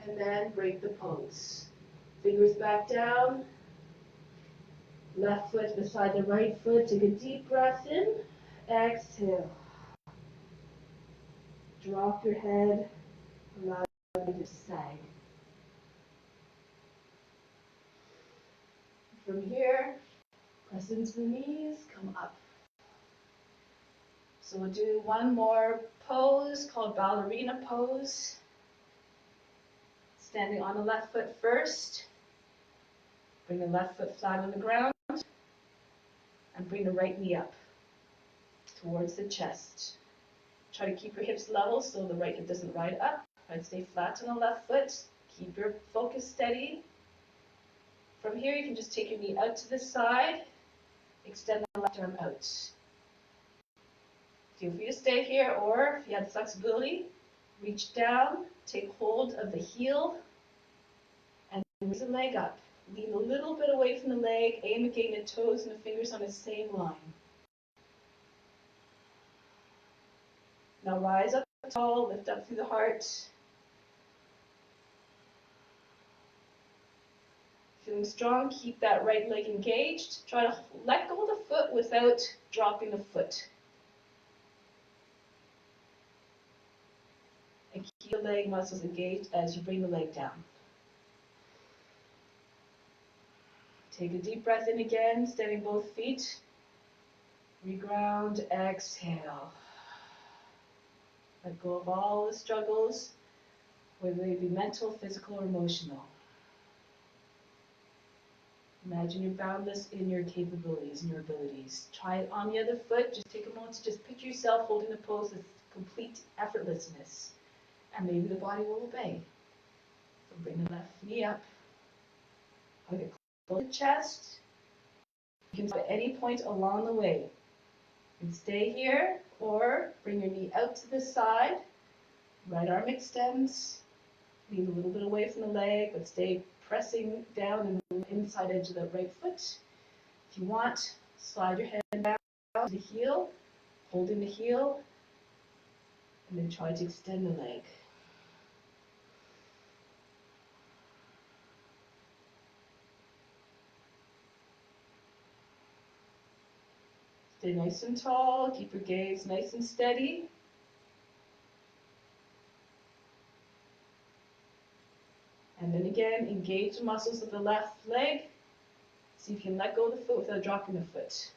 [SPEAKER 2] And then break the pose. Fingers back down. Left foot beside the right foot. Take a deep breath in. Exhale. Drop your head. Allow your body to sag. From here, press into the knees, come up. So we'll do one more pose called ballerina pose. Standing on the left foot first. Bring the left foot flat on the ground. And bring the right knee up towards the chest. Try to keep your hips level so the right hip doesn't ride up. Try to stay flat on the left foot. Keep your focus steady. From here, you can just take your knee out to the side. Extend the left arm out. Feel free to stay here, or if you have flexibility, reach down, take hold of the heel, and raise the leg up. Lean a little bit away from the leg, aim at getting the toes and the fingers on the same line. Now rise up tall, lift up through the heart. Feeling strong, keep that right leg engaged. Try to let go of the foot without dropping the foot. And keep the leg muscles engaged as you bring the leg down. Take a deep breath in again, steadying both feet. Reground, exhale. Let go of all the struggles, whether they be mental, physical, or emotional. Imagine you're boundless in your capabilities and your abilities. Try it on the other foot. Just take a moment to just picture yourself holding the pose with complete effortlessness. And maybe the body will obey. So bring the left knee up. Hug it close to the chest. You can stop at any point along the way. You can stay here or bring your knee out to the side. Right arm extends. Lean a little bit away from the leg, but stay pressing down and the inside edge of the right foot. If you want, slide your head down to the heel, holding the heel, and then try to extend the leg. Stay nice and tall, keep your gaze nice and steady. And then again, engage the muscles of the left leg. See if you can let go of the foot without dropping the foot.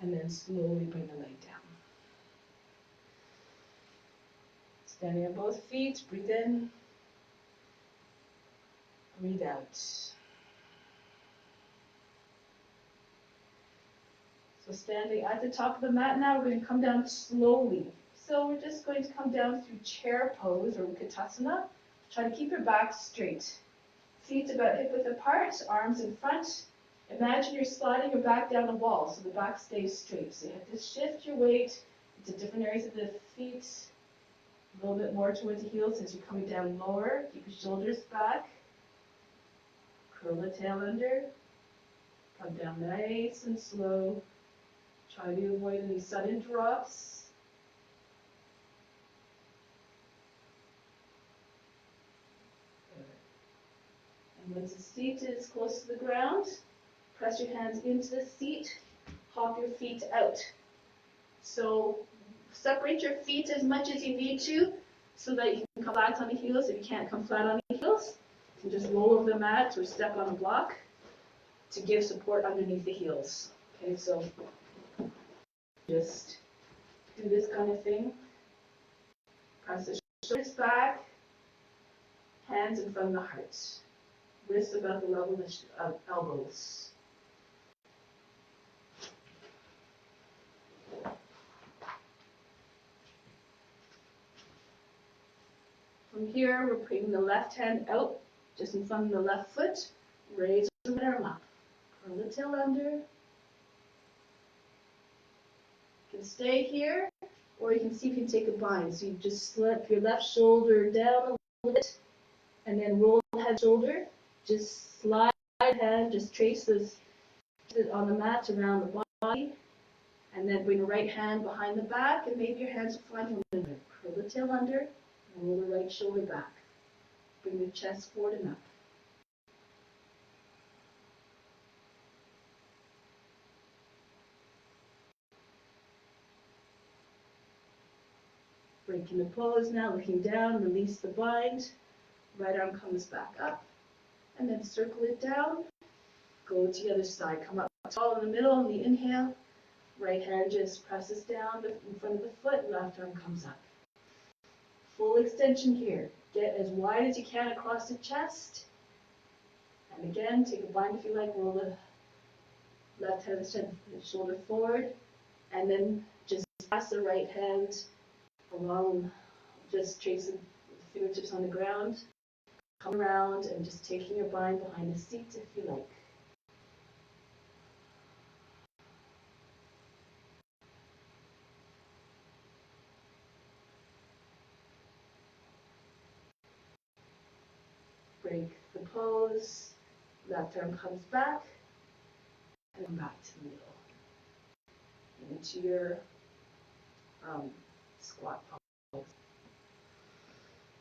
[SPEAKER 2] And then slowly bring the leg down. Standing on both feet, breathe in, breathe out. So standing at the top of the mat now, we're going to come down slowly. So we're just going to come down through chair pose or Utkatasana. Try to keep your back straight. Feet about hip width apart, arms in front. Imagine you're sliding your back down a wall so the back stays straight. So you have to shift your weight into different areas of the feet. A little bit more towards the heels since you're coming down lower. Keep your shoulders back. Curl the tail under. Come down nice and slow. Try to avoid any sudden drops. And once the seat is close to the ground, press your hands into the seat, hop your feet out. So separate your feet as much as you need to so that you can come flat on the heels. If you can't come flat on the heels, you can just roll over the mat or step on a block to give support underneath the heels. Okay, so just do this kind of thing. Press the shoulders back, hands in front of the heart. Wrists about the level of elbows. From here, we're bringing the left hand out, just in front of the left foot. Raise the arm up. Curl the tail under. You can stay here, or you can see if you can take a bind. So you just slip your left shoulder down a little bit, and then roll the head shoulder. Just slide hand, just trace this on the mat around the body, and then bring the right hand behind the back, and maybe your hands will fly under. Curl the tail under, and roll the right shoulder back. Bring the chest forward and up. Breaking the pose now, looking down, release the bind. Right arm comes back up, and then circle it down. Go to the other side. Come up tall in the middle on the inhale. Right hand just presses down in front of the foot. Left arm comes up. Full extension here. Get as wide as you can across the chest. And again, take a bind if you like. Roll the left hand shoulder forward. And then just pass the right hand along. Just trace the fingertips on the ground. Come around and just taking your bind behind the seat if you like. Break the pose. Left arm comes back. And then back to the middle. Into your squat pose.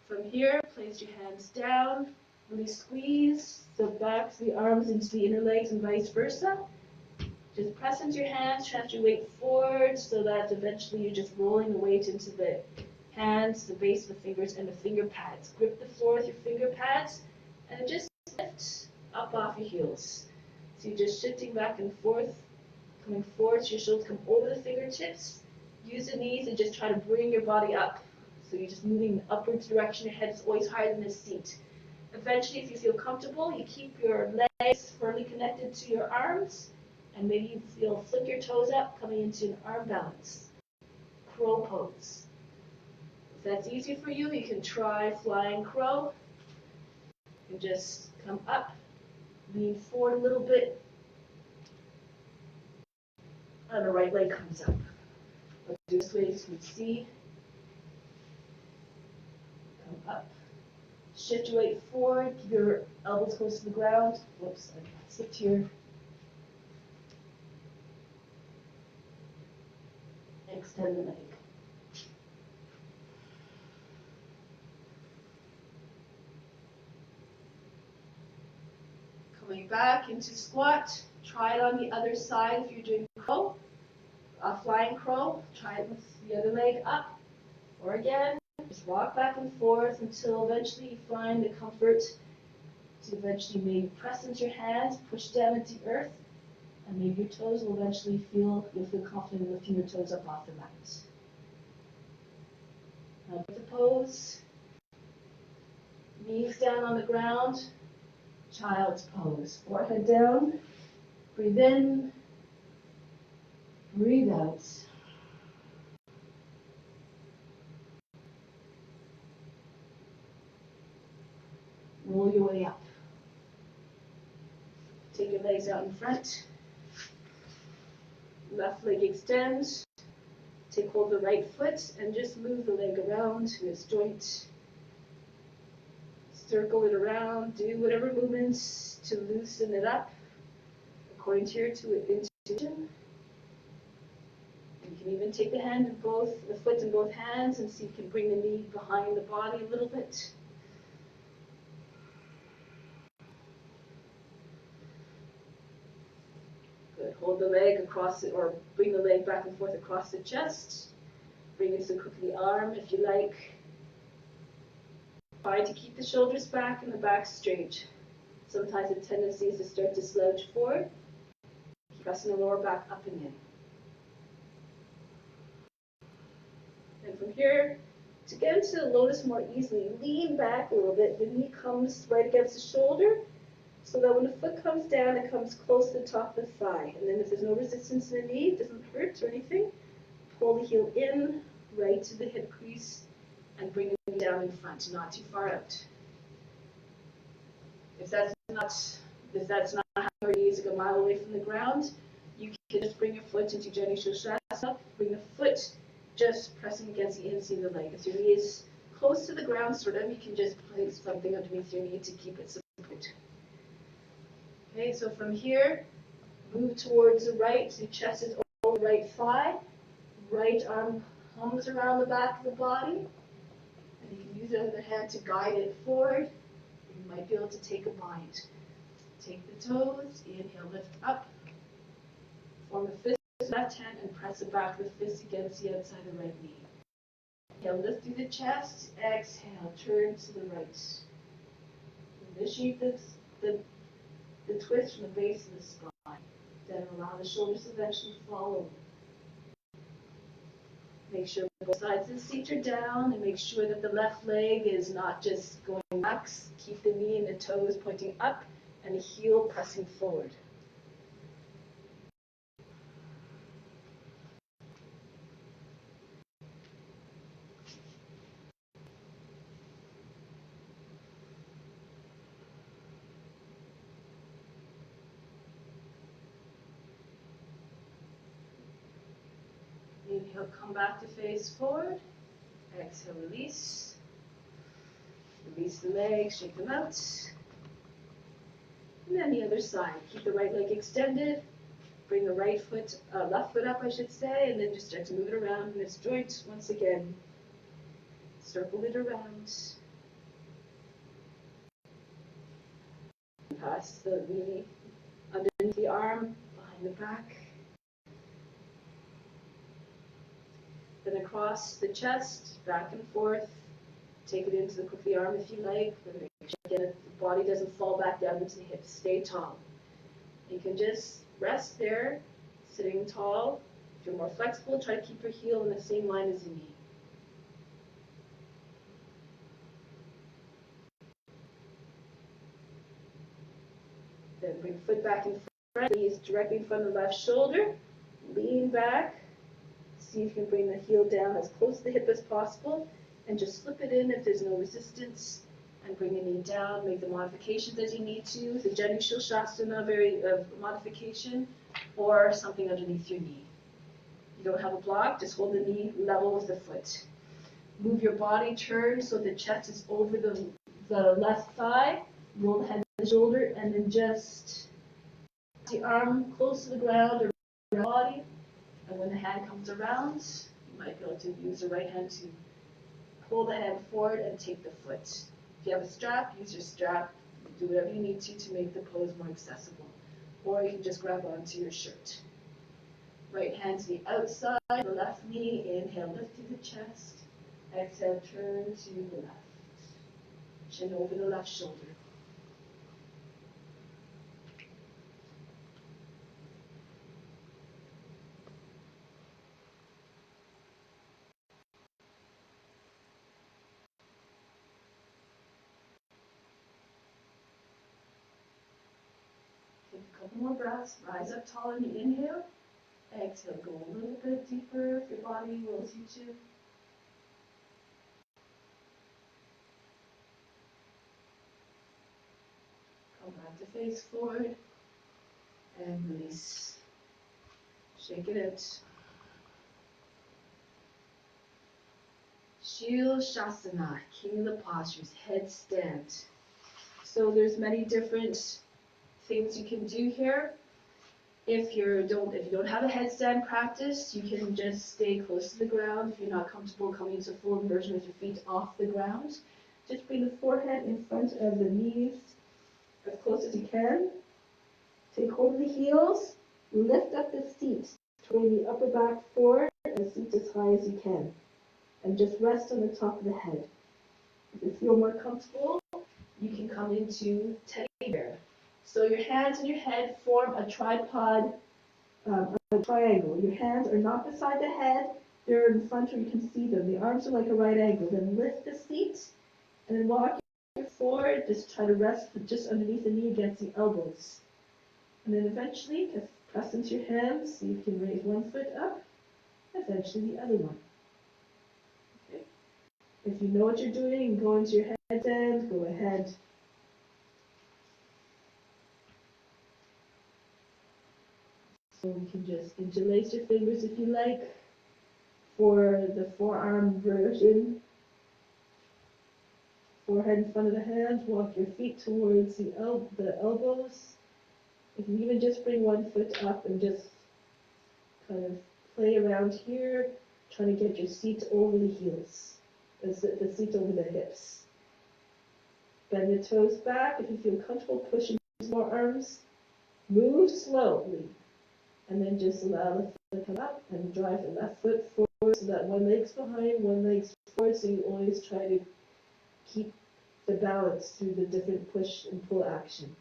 [SPEAKER 2] From here, place your hands down. Really squeeze the backs of the arms into the inner legs and vice versa. Just press into your hands, transfer your weight forward so that eventually you're just rolling the weight into the hands, the base of the fingers, and the finger pads. Grip the floor with your finger pads and just lift up off your heels. So you're just shifting back and forth, coming forward so your shoulders come over the fingertips. Use the knees and just try to bring your body up. So you're just moving in the upward direction. Your head is always higher than the seat. Eventually, if you feel comfortable, you keep your legs firmly connected to your arms. And maybe you'll flick your toes up, coming into an arm balance. Crow pose. If that's easy for you, you can try flying crow. And just come up, lean forward a little bit, and the right leg comes up. Let's do this way so you can see. Come up. Shift your weight forward, keep your elbows close to the ground. Whoops, I slipped here. Extend the leg. Coming back into squat. Try it on the other side if you're doing crow. Flying crow. Try it with the other leg up. Or again, just rock back and forth until eventually you find the comfort to eventually maybe press into your hands, push down into the earth, and maybe your toes will eventually you'll feel confident in lifting your toes up off the mat. Now get the pose, knees down on the ground, child's pose. Forehead down, breathe in, Breathe out. Roll your way up. Take your legs out in front. Left leg extends. Take hold of the right foot and just move the leg around to its joint. Circle it around. Do whatever movements to loosen it up according to your intuition. You can even take the foot in both hands and see if you can bring the knee behind the body a little bit. Good. Hold the leg across it, or bring the leg back and forth across the chest. Bring it to the crook of the arm if you like. Try to keep the shoulders back and the back straight. Sometimes the tendency is to start to slouch forward. Keep pressing the lower back up and in. And from here, to get into the lotus more easily, lean back a little bit. The knee comes right against the shoulder, so that when the foot comes down, it comes close to the top of the thigh. And then if there's no resistance in the knee, it doesn't hurt or anything, pull the heel in, right to the hip crease, and bring it down in front, not too far out. If that's not how your knees go a mile away from the ground, you can just bring your foot into Jani Shasana, bring the foot just pressing against the inside of the leg. If your knee is close to the ground, sort of, you can just place something underneath your knee to keep it supported. Okay, so from here, move towards the right, so your chest is over the right thigh, right arm comes around the back of the body, and you can use the other hand to guide it forward. You might be able to take a bind. Take the toes, inhale, lift up, form a fist with the left hand and press the back of the fist against the outside of the right knee. Inhale, lift through the chest, exhale, turn to the right. Initiate the twist from the base of the spine. Then allow the shoulders to eventually follow. Make sure both sides of the seat are down and make sure that the left leg is not just going back. Keep the knee and the toes pointing up and the heel pressing forward. Inhale, come back to face forward. Exhale, release. Release the legs, shake them out. And then the other side. Keep the right leg extended. Bring the left foot up, I should say, and then just start to move it around in its joint once again. Circle it around. Pass the knee underneath the arm, behind the back. Then across the chest, back and forth. Take it into the crook of the arm if you like. But make sure again the body doesn't fall back down into the hips. Stay tall. You can just rest there, sitting tall. If you're more flexible, try to keep your heel in the same line as the knee. Then bring foot back in front, knees directly in front of the left shoulder. Lean back. See if you can bring the heel down as close to the hip as possible. And just slip it in if there's no resistance. And bring the knee down. Make the modifications as you need to. The Jani Shasana modification, or something underneath your knee. You don't have a block, just hold the knee level with the foot. Move your body, turn so the chest is over the left thigh. Roll the head to the shoulder, and then just the arm close to the ground or the body. And when the hand comes around, you might be able to use the right hand to pull the hand forward and take the foot. If you have a strap, use your strap. Do whatever you need to make the pose more accessible. Or you can just grab onto your shirt. Right hand to the outside, the left knee. Inhale, lift to the chest. Exhale, turn to the left. Chin over the left shoulder. Take a couple more breaths. Rise up tall in the inhale. Exhale, go a little bit deeper if your body wills you to. Come back to face forward and release. Shake it out. Shasana, king of the postures, headstand. So there's many different things you can do here. If you don't have a headstand practice, you can just stay close to the ground. If you're not comfortable coming to full inversion with your feet off the ground, just bring the forehead in front of the knees as close as you can. Take hold of the heels, lift up the seat, bring the upper back forward and the seat as high as you can, and just rest on the top of the head. If you feel more comfortable, you can come into teddy bear. So your hands and your head form a tripod, a triangle. Your hands are not beside the head, they're in front where you can see them. The arms are like a right angle. Then lift the seat and then walk forward. Just try to rest just underneath the knee against the elbows. And then eventually just press into your hands so you can raise one foot up, eventually the other one. Okay. If you know what you're doing and go into your headstand, go ahead. So we can just interlace your fingers if you like. For the forearm version, forehead in front of the hands, walk your feet towards the elbows. You can even just bring one foot up and just kind of play around here, trying to get your seat over the heels, the seat over the hips. Bend the toes back if you feel comfortable pushing more arms. Move slowly, and then just allow the foot to come up and drive the left foot forward so that one leg's behind, one leg's forward, so you always try to keep the balance through the different push and pull action.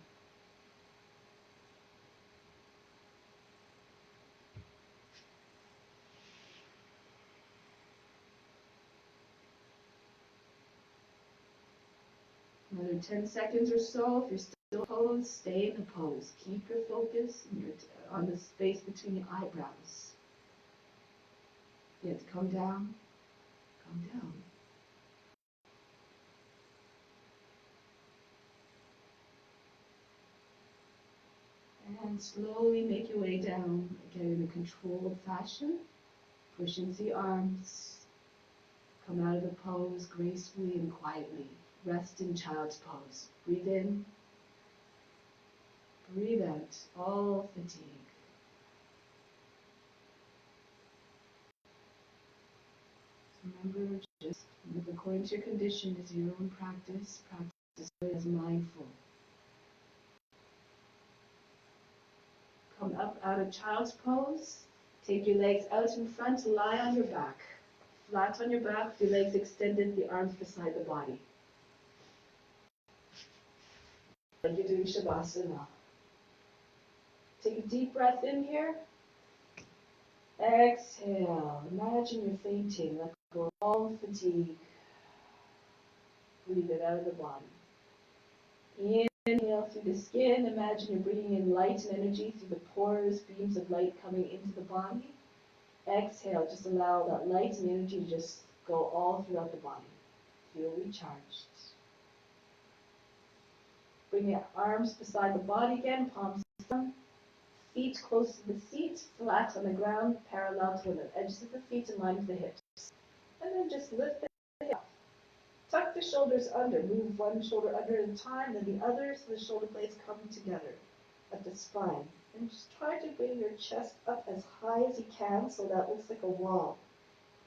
[SPEAKER 2] Another 10 seconds or so. If you're still posed, stay in the pose. Keep your focus on the space between your eyebrows. You have to come down, come down. And slowly make your way down, again in a controlled fashion. Push into the arms. Come out of the pose gracefully and quietly. Rest in child's pose. Breathe in. Breathe out all fatigue. Remember, just move according to your condition as your own practice. Practice as mindful. Come up out of child's pose. Take your legs out in front, lie on your back. Flat on your back, your legs extended, the arms beside the body. Like you're doing Shavasana. Take a deep breath in here. Exhale. Imagine you're fainting. Let go of all fatigue. Breathe it out of the body. Inhale through the skin. Imagine you're bringing in light and energy through the pores, beams of light coming into the body. Exhale. Just allow that light and energy to just go all throughout the body. Feel recharged. Bring your arms beside the body again, palms down. Feet close to the seat, flat on the ground, parallel to the edges of the feet in line with the hips. And then just lift the hip up. Tuck the shoulders under. Move one shoulder under at a time, then the other, so the shoulder blades come together at the spine. And just try to bring your chest up as high as you can so that looks like a wall.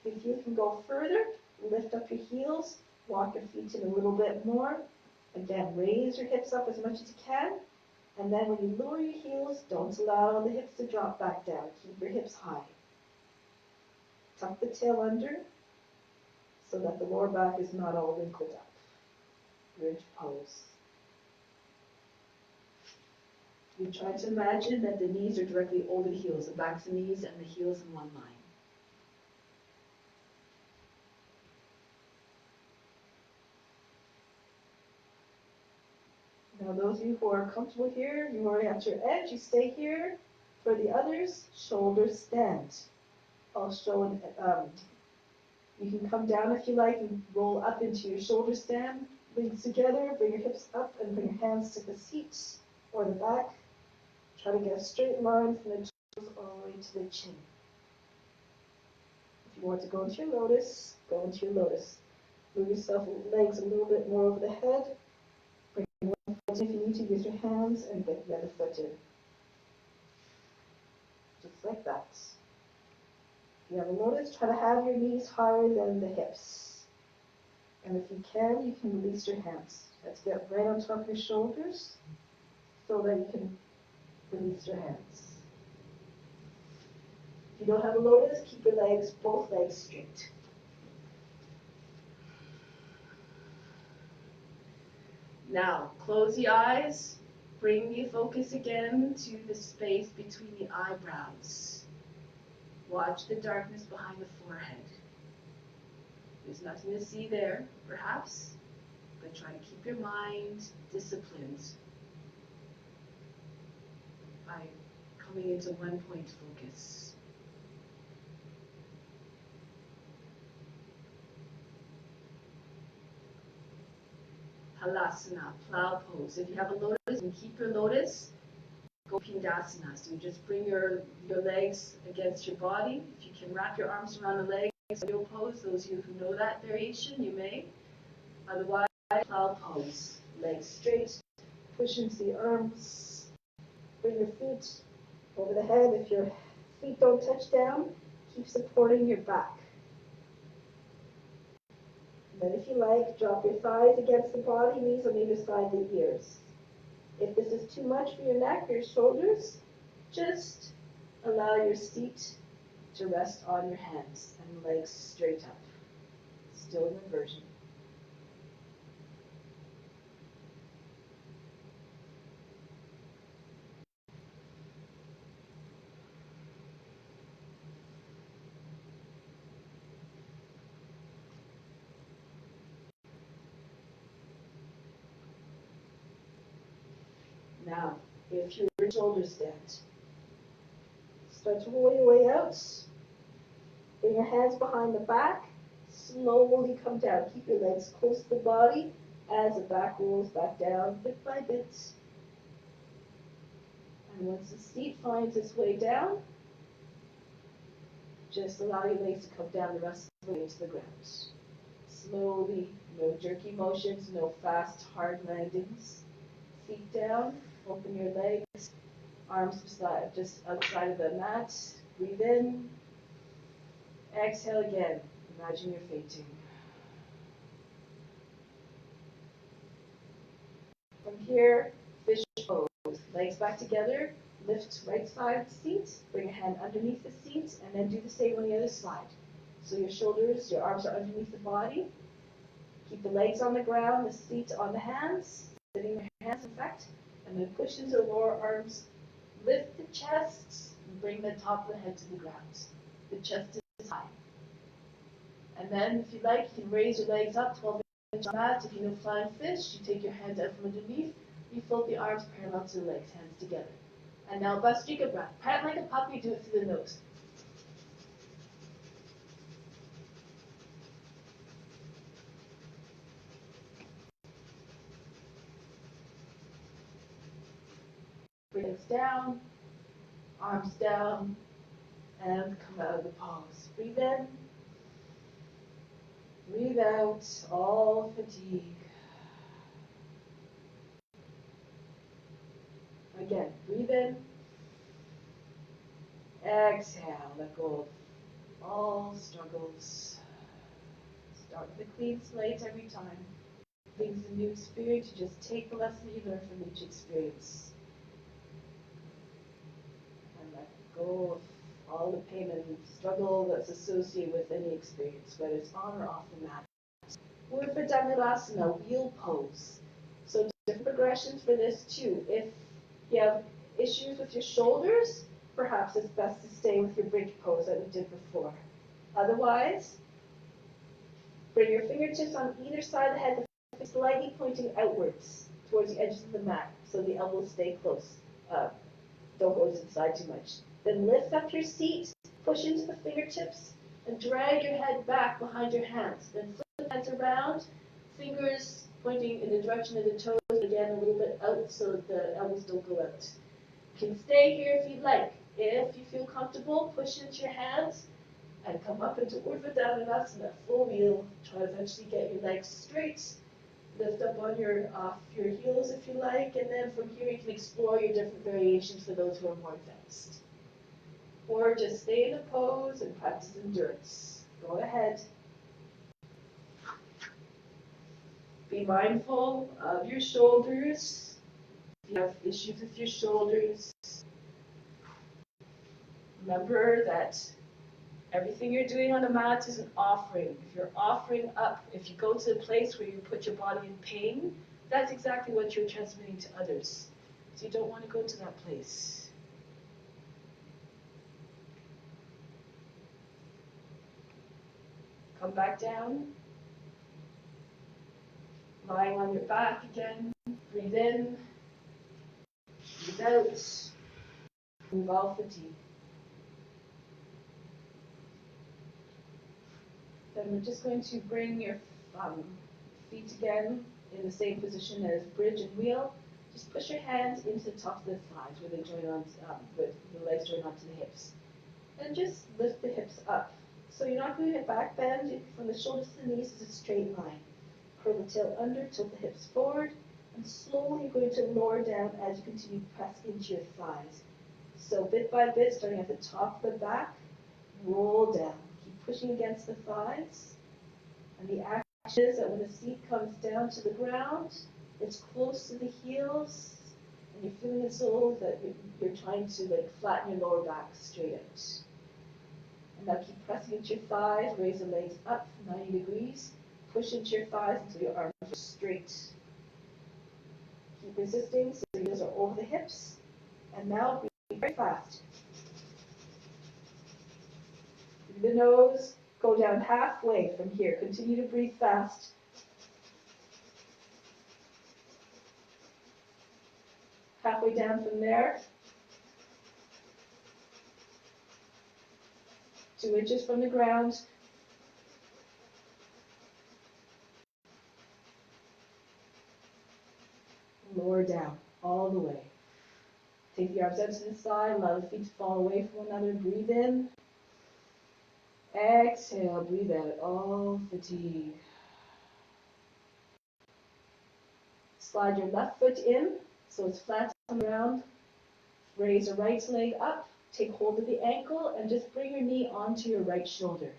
[SPEAKER 2] If you can go further, lift up your heels, walk your feet in a little bit more. Again, raise your hips up as much as you can. And then when you lower your heels, don't allow the hips to drop back down. Keep your hips high. Tuck the tail under so that the lower back is not all wrinkled up. Bridge pose. You try to imagine that the knees are directly over the heels, the backs of the knees and the heels in one line. Now those of you who are comfortable here, you are at your edge, you stay here. For the others, shoulders stand. I'll show you can come down if you like and roll up into your shoulder stand. Legs together, bring your hips up and bring your hands to the seat or the back. Try to get a straight line from the toes all the way to the chin. If you want to go into your lotus, go into your lotus. Move yourself legs a little bit more over the head. Bring one foot in if you need to, use your hands and get the other foot in. Just like that. If you have a lotus, try to have your knees higher than the hips. And if you can release your hands. Let's get right on top of your shoulders so that you can release your hands. If you don't have a lotus, keep your legs, both legs straight. Now, close the eyes. Bring the focus again to the space between the eyebrows. Watch the darkness behind the forehead. There's nothing to see there, perhaps, but try to keep your mind disciplined by coming into one point focus. Halasana, plow pose. If you have a lotus, and keep your lotus, go Pindasana. So you just bring your legs against your body. If you can wrap your arms around the legs, yoga pose. Those of you who know that variation, you may. Otherwise, plow pose. Legs straight, push into the arms. Bring your feet over the head. If your feet don't touch down, keep supporting your back. And then if you like, drop your thighs against the body, knees on either side of the ears. If this is too much for your neck or your shoulders, just allow your seat to rest on your hands and legs straight up. Still in inversion. Now, if you're in shoulder stand, start to roll your way out. Bring your hands behind the back. Slowly come down. Keep your legs close to the body as the back rolls back down bit by bit. And once the seat finds its way down, just allow your legs to come down the rest of the way to the ground. Slowly, no jerky motions, no fast, hard landings. Feet down, open your legs, arms just outside of the mat. Breathe in. Exhale again. Imagine you're fainting. From here, fish pose. Legs back together. Lift right side of the seat. Bring a hand underneath the seat, and then do the same on the other side. So your shoulders, your arms are underneath the body. Keep the legs on the ground, the seat on the hands. Sitting your hands, in fact. And then push into the lower arms. Lift the chest and bring the top of the head to the ground. The chest is high. And then, if you like, you can raise your legs up 12 inches on that. If you know flying fish, you take your hands out from underneath. You fold the arms parallel to the legs, hands together. And now, Bhastrika breath. Pat like a puppy, do it through the nose. Bring legs down, arms down, and come out of the pose. Breathe in. Breathe out all fatigue. Again, breathe in. Exhale, let go of all struggles. Start with a clean slate every time. Things a new experience, you just take the lesson you learn from each experience. And let go of all the pain and struggle that's associated with any experience, whether it's on or off the mat. Urdhva Dhanurasana, wheel pose. So different progressions for this too. If you have issues with your shoulders, perhaps it's best to stay with your bridge pose that we did before. Otherwise, bring your fingertips on either side of the head, slightly pointing outwards towards the edges of the mat, so the elbows stay close, Don't go to the side too much. Then lift up your seat, push into the fingertips, and drag your head back behind your hands. Then flip the hands around, fingers pointing in the direction of the toes, again a little bit out so that the elbows don't go out. You can stay here if you'd like. If you feel comfortable, push into your hands and come up into Urdhva Dhanurasana, full wheel. Try to eventually get your legs straight. Lift up on off your heels if you like, and then from here you can explore your different variations for those who are more advanced. Or just stay in the pose and practice endurance. Go ahead. Be mindful of your shoulders. If you have issues with your shoulders, remember that everything you're doing on the mat is an offering. If you're offering up, if you go to a place where you put your body in pain, that's exactly what you're transmitting to others. So you don't want to go to that place. Come back down. Lying on your back again. Breathe in. Breathe out. Move all fatigue. Then we're just going to bring your feet again in the same position as bridge and wheel. Just push your hands into the top of the thighs where they join on, with the legs join onto the hips. And just lift the hips up. So you're not doing a back bend. From the shoulders to the knees is a straight line. Curl the tail under, tilt the hips forward, and slowly you're going to lower down as you continue to press into your thighs. So bit by bit, starting at the top of the back, roll down. Keep pushing against the thighs. And the action is that when the seat comes down to the ground, it's close to the heels, and you're feeling as though that you're trying to flatten your lower back straight out. And now keep pressing into your thighs, raise the legs up 90 degrees, push into your thighs until your arms are straight. Keep resisting so your heels are over the hips. And now breathe very fast. Through the nose, go down halfway from here. Continue to breathe fast. Halfway down from there. 2 inches from the ground. Lower down, all the way. Take the arms out to the side, allow the feet to fall away from one another. Breathe in. Exhale, breathe out all fatigue. Slide your left foot in, so it's flat on the ground. Raise your right leg up, take hold of the ankle, and just bring your knee onto your right shoulder.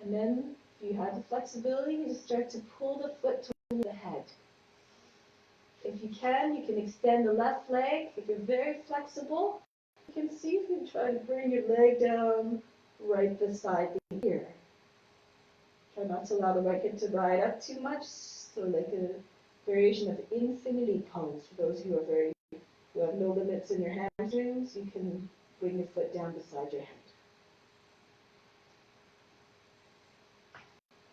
[SPEAKER 2] And then, if you have the flexibility, you just start to pull the foot toward the head. If you can extend the left leg. If you're very flexible, you can see if you can try to bring your leg down right beside here. Try not to allow the right hip to ride up too much, so like a variation of infinity pose. For those who have no limits in your hamstrings, you can bring your foot down beside your head.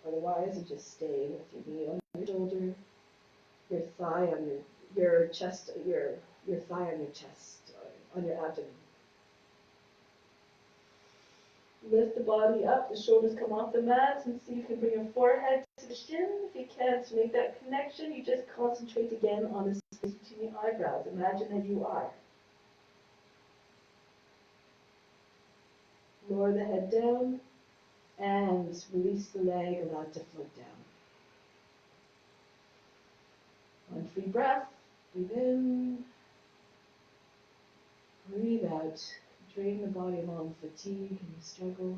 [SPEAKER 2] Otherwise, you just stay with your knee on your shoulder, your thigh on your chest, your thigh on your chest, on your abdomen. Lift the body up, the shoulders come off the mat, and see if you can bring your forehead to the shin. If you can't make that connection, you just concentrate again on the space between the eyebrows. Imagine that you are. Lower the head down, and release the leg, allow it to float down. One free breath. Breathe in. Breathe out. Drain the body of all the fatigue and the struggle.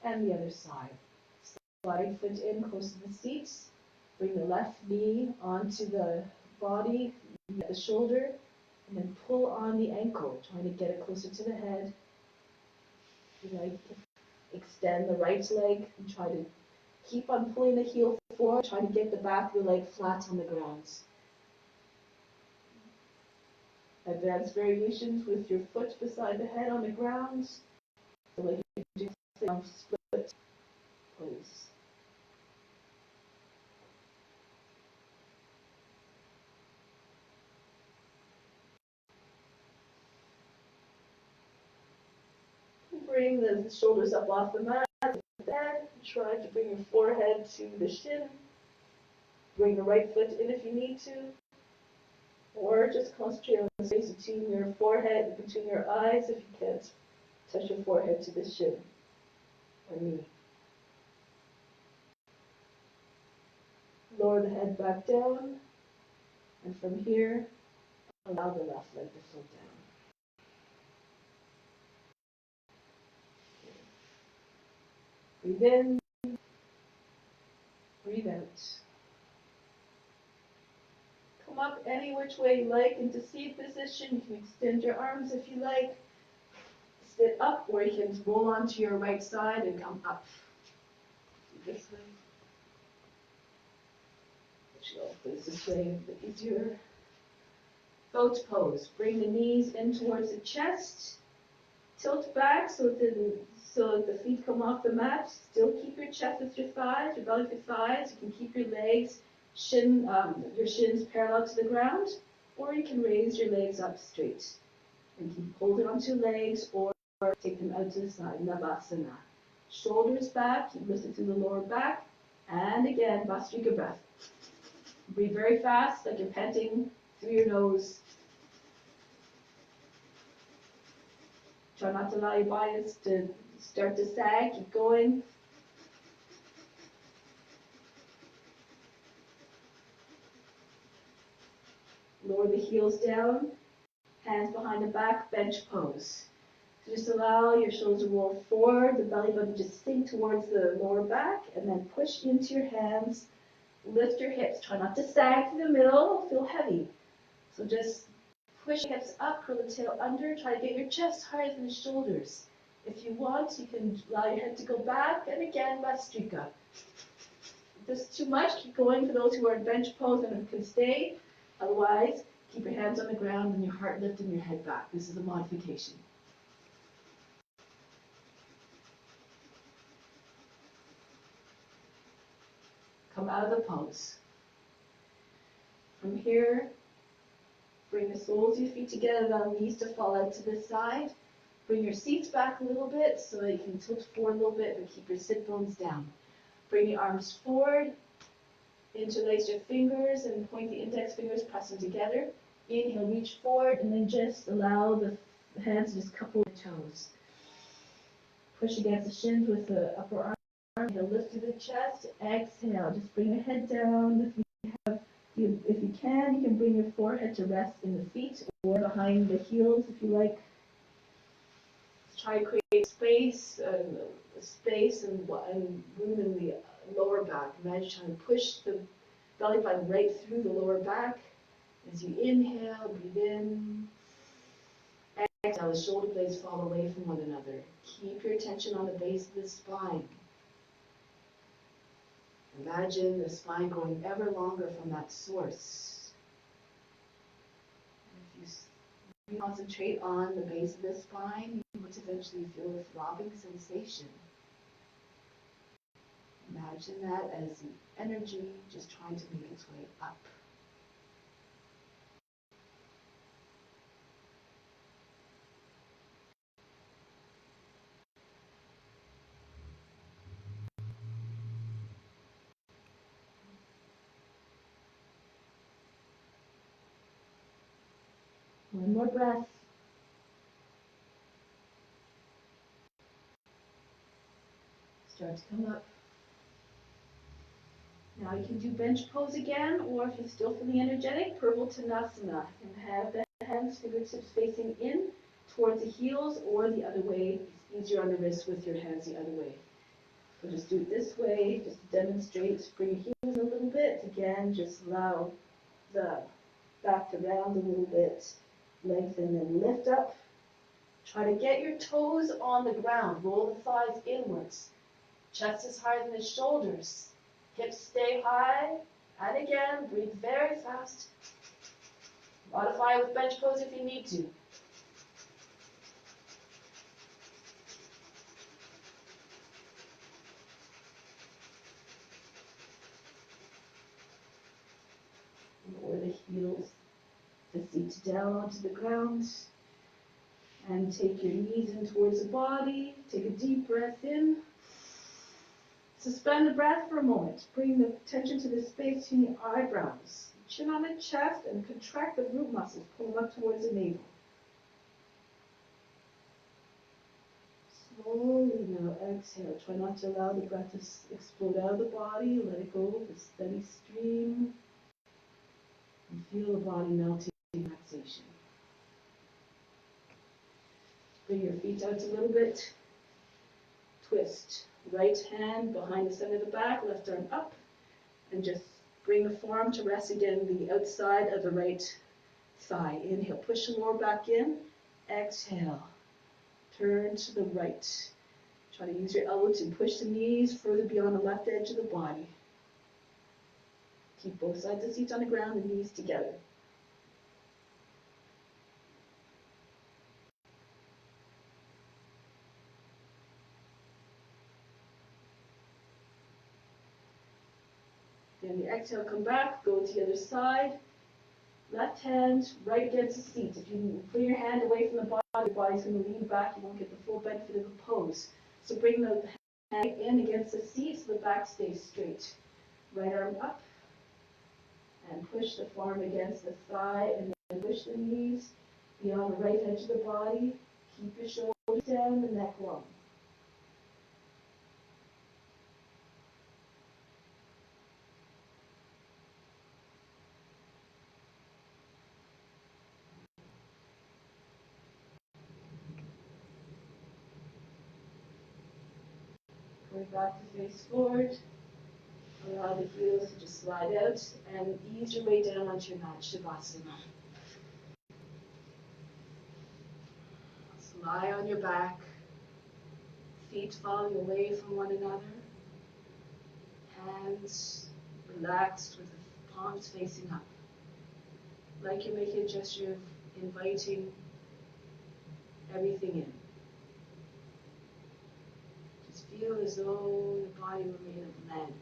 [SPEAKER 2] And the other side. Slide foot in close to the seat. Bring the left knee onto the body, at the shoulder, and then pull on the ankle, trying to get it closer to the head. Extend the right leg and try to keep on pulling the heel forward, trying to get the back of the leg flat on the ground. Advanced variations with your foot beside the head on the ground. So like you do split pose. bring the shoulders up off the mat. Then try to bring your forehead to the shin. Bring the right foot in if you need to. Or just concentrate on the space between your forehead, between your eyes if you can't touch your forehead to the shin or knee. Lower the head back down. And from here, allow the left leg to float down. Breathe in, breathe out. Come up any which way you like into seat position. You can extend your arms if you like. Sit up, or you can roll onto your right side and come up. This way. This way, a bit easier. Goat pose. Bring the knees in towards the chest. Tilt back so the feet come off the mat. Still keep your chest with your thighs, your belly with your thighs. You can keep your legs, your shins parallel to the ground, or you can raise your legs up straight. And keep holding onto legs or take them out to the side. Navasana. Shoulders back, keep lifting through the lower back. And again, Bhastrika breath. Breathe very fast, like you're panting through your nose. Try not to allow your body to start to sag. Keep going. Lower the heels down. Hands behind the back, bench pose. So just allow your shoulders to roll forward, the belly button just sink towards the lower back, and then push into your hands. Lift your hips. Try not to sag to the middle. Feel heavy. So just push your hips up, curl the tail under. Try to get your chest higher than the shoulders. If you want, you can allow your head to go back, and again, Bhastrika. If this is too much, keep going for those who are in bench pose and can stay. Otherwise, keep your hands on the ground and your heart lifting your head back. This is a modification. Come out of the pose. From here, bring the soles of your feet together, allow knees to fall out to the side. Bring your seats back a little bit so that you can tilt forward a little bit, but keep your sit bones down. Bring your arms forward, interlace your fingers and point the index fingers, press them together. Inhale, reach forward, and then just allow the hands to just couple the toes. Push against the shins with the upper arm. Inhale, lift to the chest. Exhale, just bring your head down. If you can bring your forehead to rest in the feet or behind the heels if you like. Try to create space and room in the lower back. Imagine trying to push the belly button right through the lower back. As you inhale, breathe in. Exhale, the shoulder blades fall away from one another. Keep your attention on the base of the spine. Imagine the spine growing ever longer from that source. And if you concentrate on the base of the spine, you would eventually feel a throbbing sensation. Imagine that as the energy just trying to make its way up. One more breath. Start to come up. Now you can do bench pose again, or if you're still feeling energetic, Purvottanasana. You can have the hands, fingertips facing in towards the heels or the other way. It's easier on the wrists with your hands the other way. So just do it this way, just to demonstrate. Bring your heels a little bit. Again, just allow the back to round a little bit. Lengthen and lift up. Try to get your toes on the ground. Roll the thighs inwards. Chest is higher than the shoulders. Hips stay high. And again, breathe very fast. Modify with bench pose if you need to. Lower the heels, the feet down onto the ground. And take your knees in towards the body. Take a deep breath in. Suspend the breath for a moment. Bring the attention to the space between the eyebrows. Chin on the chest and contract the root muscles. Pull them up towards the navel. Slowly now exhale. Try not to allow the breath to explode out of the body. Let it go with a steady stream. And feel the body melting in relaxation. Bring your feet out a little bit. Twist. Right hand behind the center of the back, left arm up. And just bring the forearm to rest again the outside of the right thigh. Inhale, push the lower back in. Exhale. Turn to the right. Try to use your elbow to push the knees further beyond the left edge of the body. Keep both sides of the seats on the ground, the knees together. Then the exhale, come back, go to the other side. Left hand, right against the seat. If you put your hand away from the body, the body's going to lean back. You won't get the full benefit of the pose. So bring the hand in against the seat so the back stays straight. Right arm up. And push the forearm against the thigh and then push the knees beyond the right edge of the body. Keep your shoulders down, the neck long. Going back to face forward. Allow the heels to just slide out and ease your way down onto your mat, Shavasana. So lie on your back, feet falling away from one another, hands relaxed with the palms facing up. Like you're making a gesture of inviting everything in. Just feel as though your body were made of lead,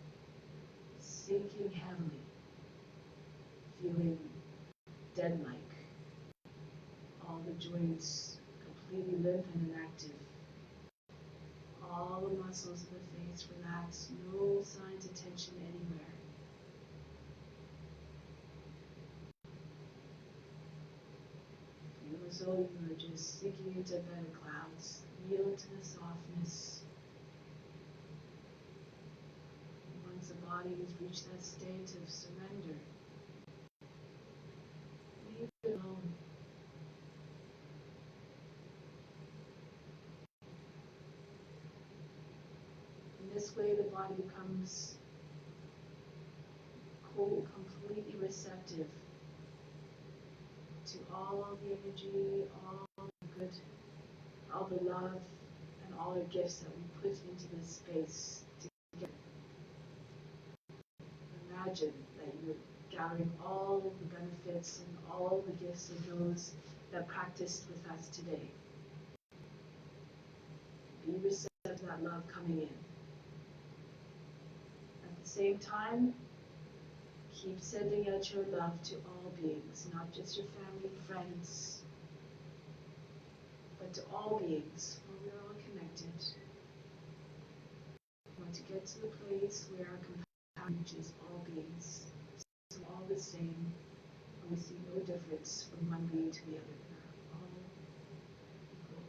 [SPEAKER 2] sinking heavily, feeling dead-like. All the joints completely limp and inactive. All the muscles of the face relaxed, no signs of tension anywhere. Feel as though you are just sinking into a bed of clouds. Yield to the softness. Once the body has reached that state of surrender, leave it alone. In this way, the body becomes completely receptive to all the energy, all the good, all the love, and all the gifts that we put into this space together. Imagine that you're gathering all of the benefits and all the gifts of those that practiced with us today. Be receptive to that love coming in. At the same time, keep sending out your love to all beings, not just your family and friends, but to all beings, for we are all connected. We want to get to the place where our compassion reaches all beings, so all the same, and we see no difference from one being to the other. We're all equal.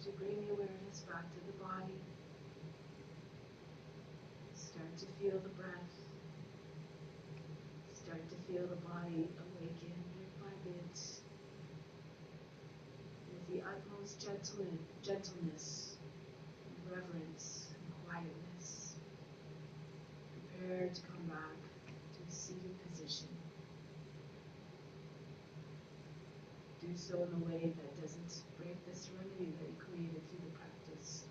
[SPEAKER 3] to bring the awareness back to the body. Start to feel the breath. Start to feel the body awaken bit by bit with the utmost gentleness, and reverence, and quietness. Prepare to come back to a seated position. Do so in a way that doesn't break the serenity that you created through the practice.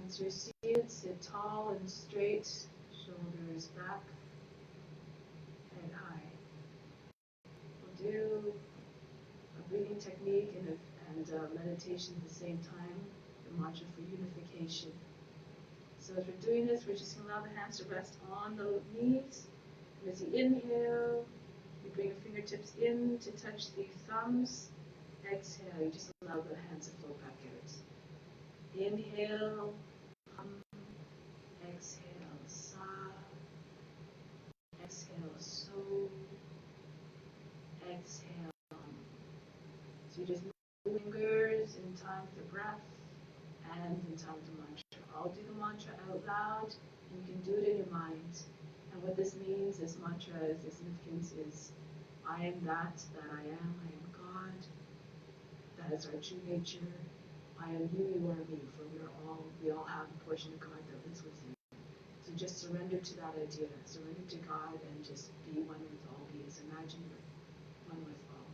[SPEAKER 3] Once you're seated, sit tall and straight, shoulders back, head high. We'll do a breathing technique and meditation at the same time, the mantra for unification. So as we're doing this, we're just going to allow the hands to rest on the knees. And as you inhale, you bring your fingertips in to touch the thumbs. Exhale, you just allow the hands to float back out. Inhale, hum. Exhale, sa. Exhale, so. Exhale, hum. So you just move fingers in time with the breath and in time with the mantra. I'll do the mantra out loud, and you can do it in your mind. And what this means, this mantra, the significance is, I am that I am God. That is our true nature. I am you, you are me, for we all have a portion of God that lives within. So just surrender to that idea. Surrender to God and just be one with all beings. Imagine you're one with all.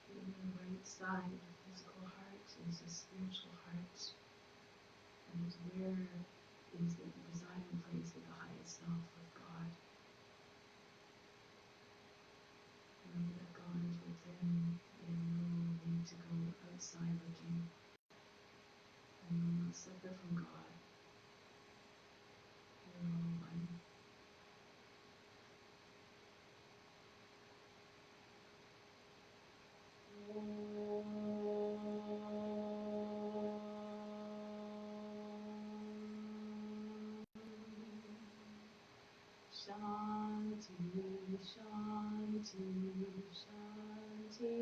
[SPEAKER 3] In the right side, the physical heart is the spiritual heart, and where is the residing place of the highest self of God. Remember that God is within, and no need to go outside looking, and you're not separate from God. You're all one. Shanti, Shanti, Shanti.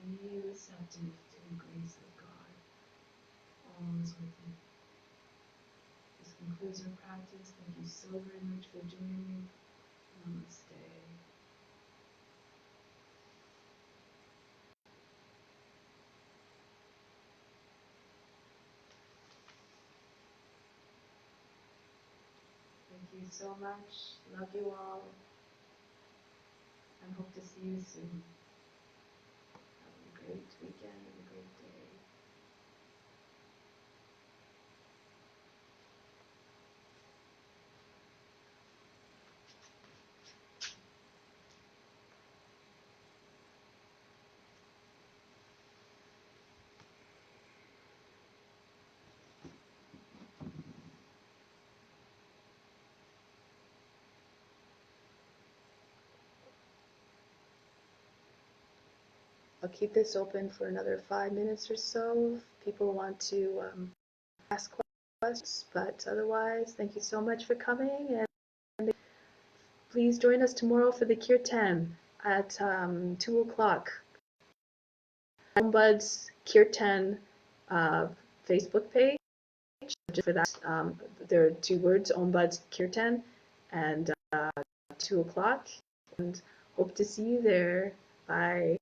[SPEAKER 3] Be receptive to the grace of God. concludes our practice. Thank you so very much for joining. Namaste. Thank you so much. Love you all. And hope to see you soon. Have a great weekend and a great day. I'll keep this open for another 5 minutes or so if people want to ask questions. But otherwise, thank you so much for coming. And please join us tomorrow for the Kirtan at 2 o'clock. Ombuds Kirtan Facebook page. Just for that, there are 2 words, Ombuds Kirtan, and 2 o'clock. And hope to see you there. Bye.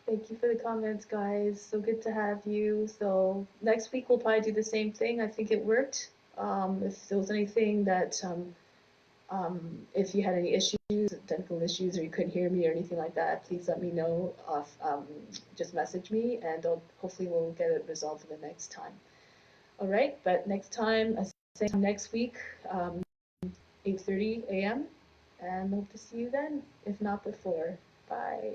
[SPEAKER 3] Thank you for the comments, guys. So good to have you. So next week we'll probably do the same thing. I think it worked. If there was anything that, if you had any issues, technical issues, or you couldn't hear me or anything like that, please let me know. Just message me, and hopefully we'll get it resolved for the next time. All right, but next time, same time next week, 8:30 a.m. And hope to see you then, if not before. Bye.